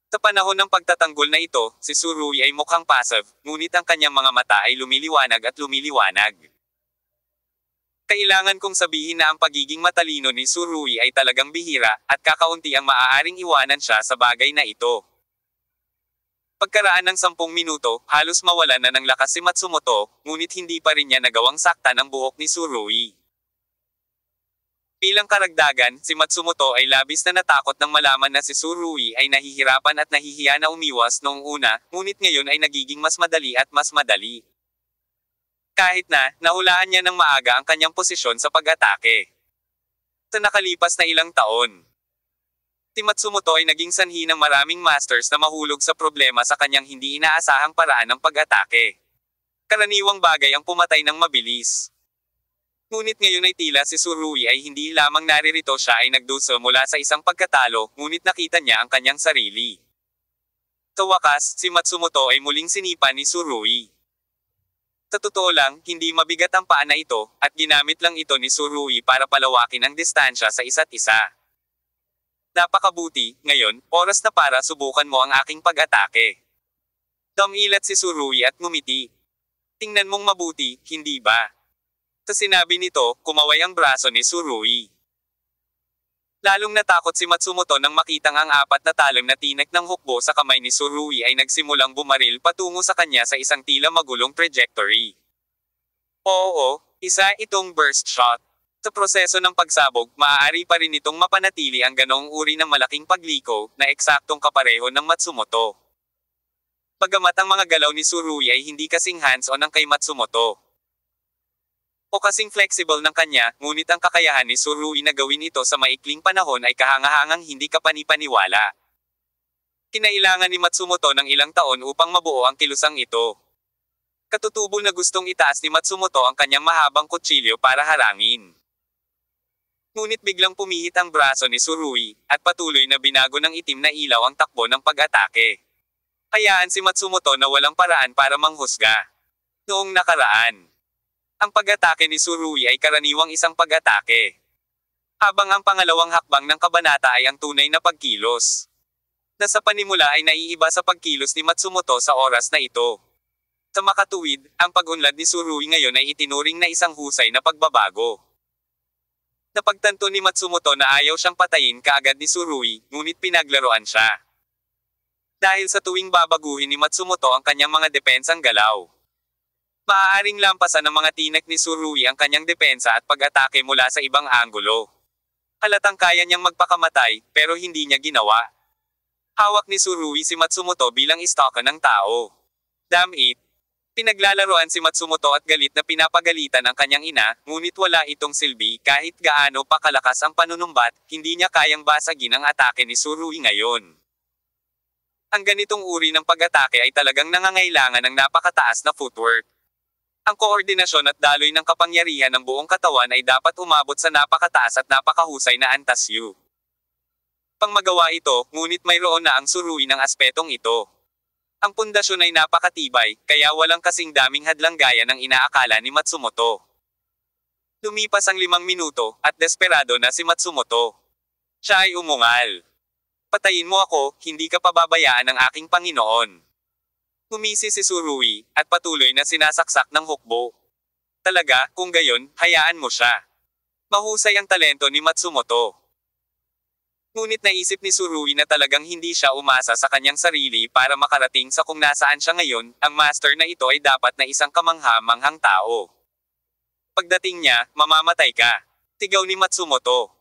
Sa panahon ng pagtatanggol na ito, si Tsurui ay mukhang passive, ngunit ang kanyang mga mata ay lumiliwanag at lumiliwanag. Kailangan kong sabihin na ang pagiging matalino ni Tsurui ay talagang bihira, at kakaunti ang maaaring iwanan siya sa bagay na ito. Pagkaraan ng 10 minuto, halos mawalan na ng lakas si Matsumoto, ngunit hindi pa rin niya nagawang saktan ang buhok ni Tsurui. Bilang karagdagan, si Matsumoto ay labis na natakot nang malaman na si Tsurui ay nahihirapan at nahihiya na umiwas noong una, ngunit ngayon ay nagiging mas madali at mas madali. Kahit na, nahulaan niya ng maaga ang kanyang posisyon sa pag-atake. Sa nakalipas na ilang taon, si Matsumoto ay naging sanhi ng maraming masters na mahulog sa problema sa kanyang hindi inaasahang paraan ng pag-atake. Karaniwang bagay ang pumatay ng mabilis. Ngunit ngayon ay tila si Tsurui ay hindi lamang naririto siya ay nagduso mula sa isang pagkatalo, ngunit nakita niya ang kanyang sarili. Sa wakas, si Matsumoto ay muling sinipa ni Tsurui. Sa totoo lang, hindi mabigat ang paa na ito, at ginamit lang ito ni Tsurui para palawakin ang distansya sa isa't isa. Napakabuti, ngayon, oras na para subukan mo ang aking pag-atake. Dumilat si Tsurui at ngumiti. Tingnan mong mabuti, hindi ba? Sa sinabi nito, kumaway ang braso ni Tsurui. Lalong natakot si Matsumoto nang makitang ang apat na talim na tinik ng hukbo sa kamay ni Tsurui ay nagsimulang bumaril patungo sa kanya sa isang tila magulong trajectory. Oo, isa itong burst shot. Sa proseso ng pagsabog, maaari pa rin itong mapanatili ang ganoong uri ng malaking pagliko na eksaktong kapareho ng Matsumoto. Bagamat ang mga galaw ni Tsurui ay hindi kasing hands-on ang kay Matsumoto o kasing flexible ng kanya, ngunit ang kakayahan ni Tsurui na gawin ito sa maikling panahon ay kahangahangang hindi kapanipaniwala. Kinailangan ni Matsumoto ng ilang taon upang mabuo ang kilusang ito. Katutubo na gustong itaas ni Matsumoto ang kanyang mahabang kutsilyo para harangin. Ngunit biglang pumihit ang braso ni Tsurui, at patuloy na binago ng itim na ilaw ang takbo ng pag-atake. Hayaan si Matsumoto na walang paraan para manghusga. Noong nakaraan, ang pag-atake ni Tsurui ay karaniwang isang pag-atake, habang ang pangalawang hakbang ng kabanata ay ang tunay na pagkilos, na sa panimula ay naiiba sa pagkilos ni Matsumoto sa oras na ito. Sa makatuwid, ang pag-unlad ni Tsurui ngayon ay itinuring na isang husay na pagbabago. Napagtanto ni Matsumoto na ayaw siyang patayin kaagad ni Tsurui, ngunit pinaglaruan siya. Dahil sa tuwing babaguhin ni Matsumoto ang kanyang mga depensang galaw, maaaring lampasan ng mga tinik ni Tsurui ang kanyang depensa at pag-atake mula sa ibang anggulo. Halatang kaya niyang magpakamatay, pero hindi niya ginawa. Hawak ni Tsurui si Matsumoto bilang stalker ng tao. Damn it! Pinaglalaroan si Matsumoto at galit na pinapagalitan ang kanyang ina, ngunit wala itong silbi kahit gaano pa kalakas ang panunumbat, hindi niya kayang basagin ang atake ni Tsurui ngayon. Ang ganitong uri ng pag-atake ay talagang nangangailangan ng napakataas na footwork. Ang koordinasyon at daloy ng kapangyarihan ng buong katawan ay dapat umabot sa napakataas at napakahusay na antasyo. Pang magawa ito, ngunit mayroon na ang Tsurui ng aspetong ito. Ang pundasyon ay napakatibay, kaya walang kasing daming hadlang gaya ng inaakala ni Matsumoto. Lumipas ang 5 minuto, at desperado na si Matsumoto. Siya ay umungal. Patayin mo ako, hindi ka pababayaan ng aking Panginoon. Humisi si Tsurui, at patuloy na sinasaksak ng hukbo. Talaga, kung gayon, hayaan mo siya. Mahusay ang talento ni Matsumoto. Ngunit naisip ni Tsurui na talagang hindi siya umasa sa kanyang sarili para makarating sa kung nasaan siya ngayon, ang master na ito ay dapat na isang kamangha-manghang tao. Pagdating niya, mamamatay ka. Tigaw ni Matsumoto.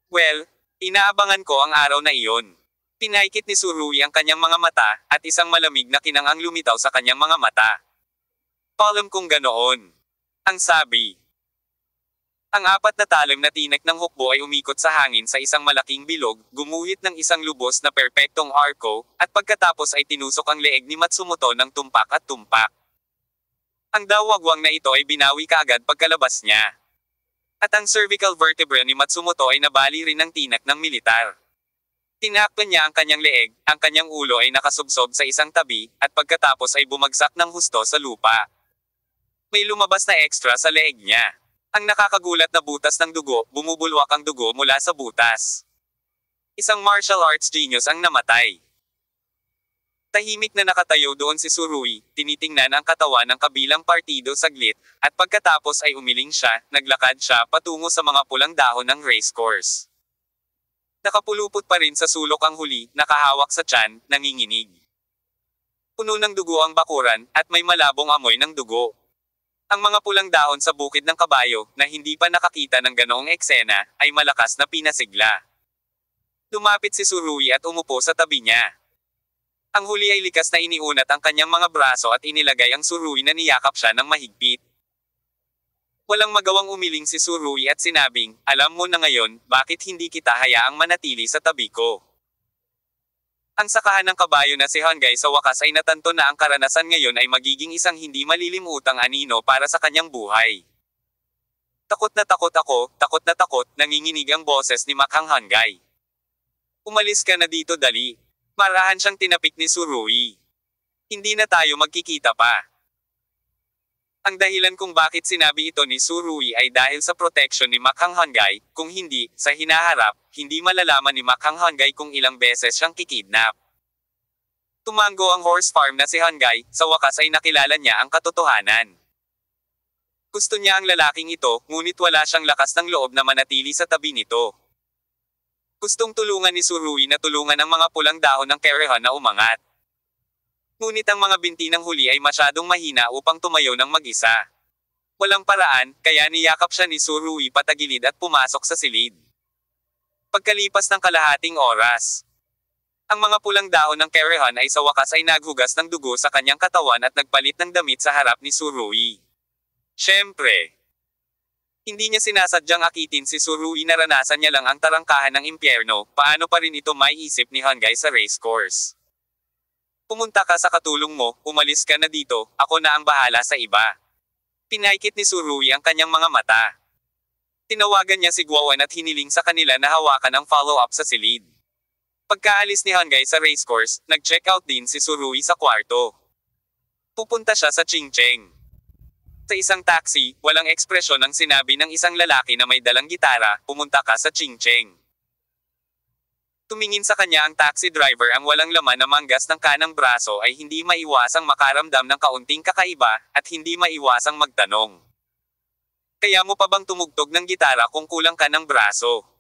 Well, inaabangan ko ang araw na iyon. Pinaikit ni Tsurui ang kanyang mga mata, at isang malamig na kinang ang lumitaw sa kanyang mga mata. Alam kong ganoon. Ang sabi. Ang apat na talim na tinik ng hukbo ay umikot sa hangin sa isang malaking bilog, gumuhit ng isang lubos na perpektong arko, at pagkatapos ay tinusok ang leeg ni Matsumoto ng tumpak at tumpak. Ang dawagwang na ito ay binawi kaagad pagkalabas niya. At ang cervical vertebra ni Matsumoto ay nabali rin ng tinik ng militar. Tinakpan niya ang kanyang leeg, ang kanyang ulo ay nakasubsob sa isang tabi, at pagkatapos ay bumagsak ng husto sa lupa. May lumabas na extra sa leeg niya. Ang nakakagulat na butas ng dugo, bumubulwak ang dugo mula sa butas. Isang martial arts genius ang namatay. Tahimik na nakatayo doon si Tsurui, tinitingnan ang katawan ng kabilang partido saglit, at pagkatapos ay umiling siya, naglakad siya patungo sa mga pulang dahon ng racecourse. Nakapulupot pa rin sa sulok ang huli, nakahawak sa tiyan, nanginginig. Puno ng dugo ang bakuran, at may malabong amoy ng dugo. Ang mga pulang dahon sa bukid ng kabayo, na hindi pa nakakita ng ganoong eksena, ay malakas na pinasigla. Lumapit si Tsurui at umupo sa tabi niya. Ang huli ay likas na iniunat ang kanyang mga braso at inilagay ang Tsurui na niyakap siya ng mahigpit. Walang magawang umiling si Tsurui at sinabing, alam mo na ngayon, bakit hindi kita hayaang manatili sa tabi ko. Ang sakahan ng kabayo na si Hangay sa wakas ay natanto na ang karanasan ngayon ay magiging isang hindi malilimutang anino para sa kanyang buhay. Takot na takot, nanginginig ang boses ni Makhang Hangay. Umalis ka na dito dali. Marahan siyang tinapik ni Tsurui. Hindi na tayo magkikita pa. Ang dahilan kung bakit sinabi ito ni Tsurui ay dahil sa protection ni Makhang Hangay, kung hindi, sa hinaharap, hindi malalaman ni Makhang Hangay kung ilang beses siyang kikidnap. Tumango ang horse farm na si Hangay, sa wakas ay nakilala niya ang katotohanan. Gusto niya ang lalaking ito, ngunit wala siyang lakas ng loob na manatili sa tabi nito. Gustong tulungan ni Surui na tulungan ang mga pulang dahon ng Kerehan na umangat. Ngunit ang mga binti ng huli ay masyadong mahina upang tumayo ng mag-isa. Walang paraan, kaya niyakap siya ni Surui patagilid at pumasok sa silid. Pagkalipas ng kalahating oras, ang mga pulang dahon ng Kerehan ay sa wakas ay naghugas ng dugo sa kanyang katawan at nagpalit ng damit sa harap ni Surui. Siyempre, hindi niya sinasadyang akitin si Surui, naranasan niya lang ang tarangkahan ng impyerno, paano pa rin ito may isip ni Hangay sa racecourse. Pumunta ka sa katulong mo, umalis ka na dito, ako na ang bahala sa iba. Pinaikit ni Surui ang kanyang mga mata. Tinawagan niya si Guawan at hiniling sa kanila na hawakan ang follow-up sa silid. Pagkaalis ni Hangay sa racecourse, nag-check out din si Surui sa kwarto. Pupunta siya sa Chingcheng. Sa isang taxi, walang ekspresyon ang sinabi ng isang lalaki na may dalang gitara, pumunta ka sa Chingcheng. Tumingin sa kanya ang taxi driver, ang walang laman na manggas ng kanang braso ay hindi maiwasang makaramdam ng kaunting kakaiba, at hindi maiwasang magtanong. Kaya mo pa bang tumugtog ng gitara kung kulang ka ng braso?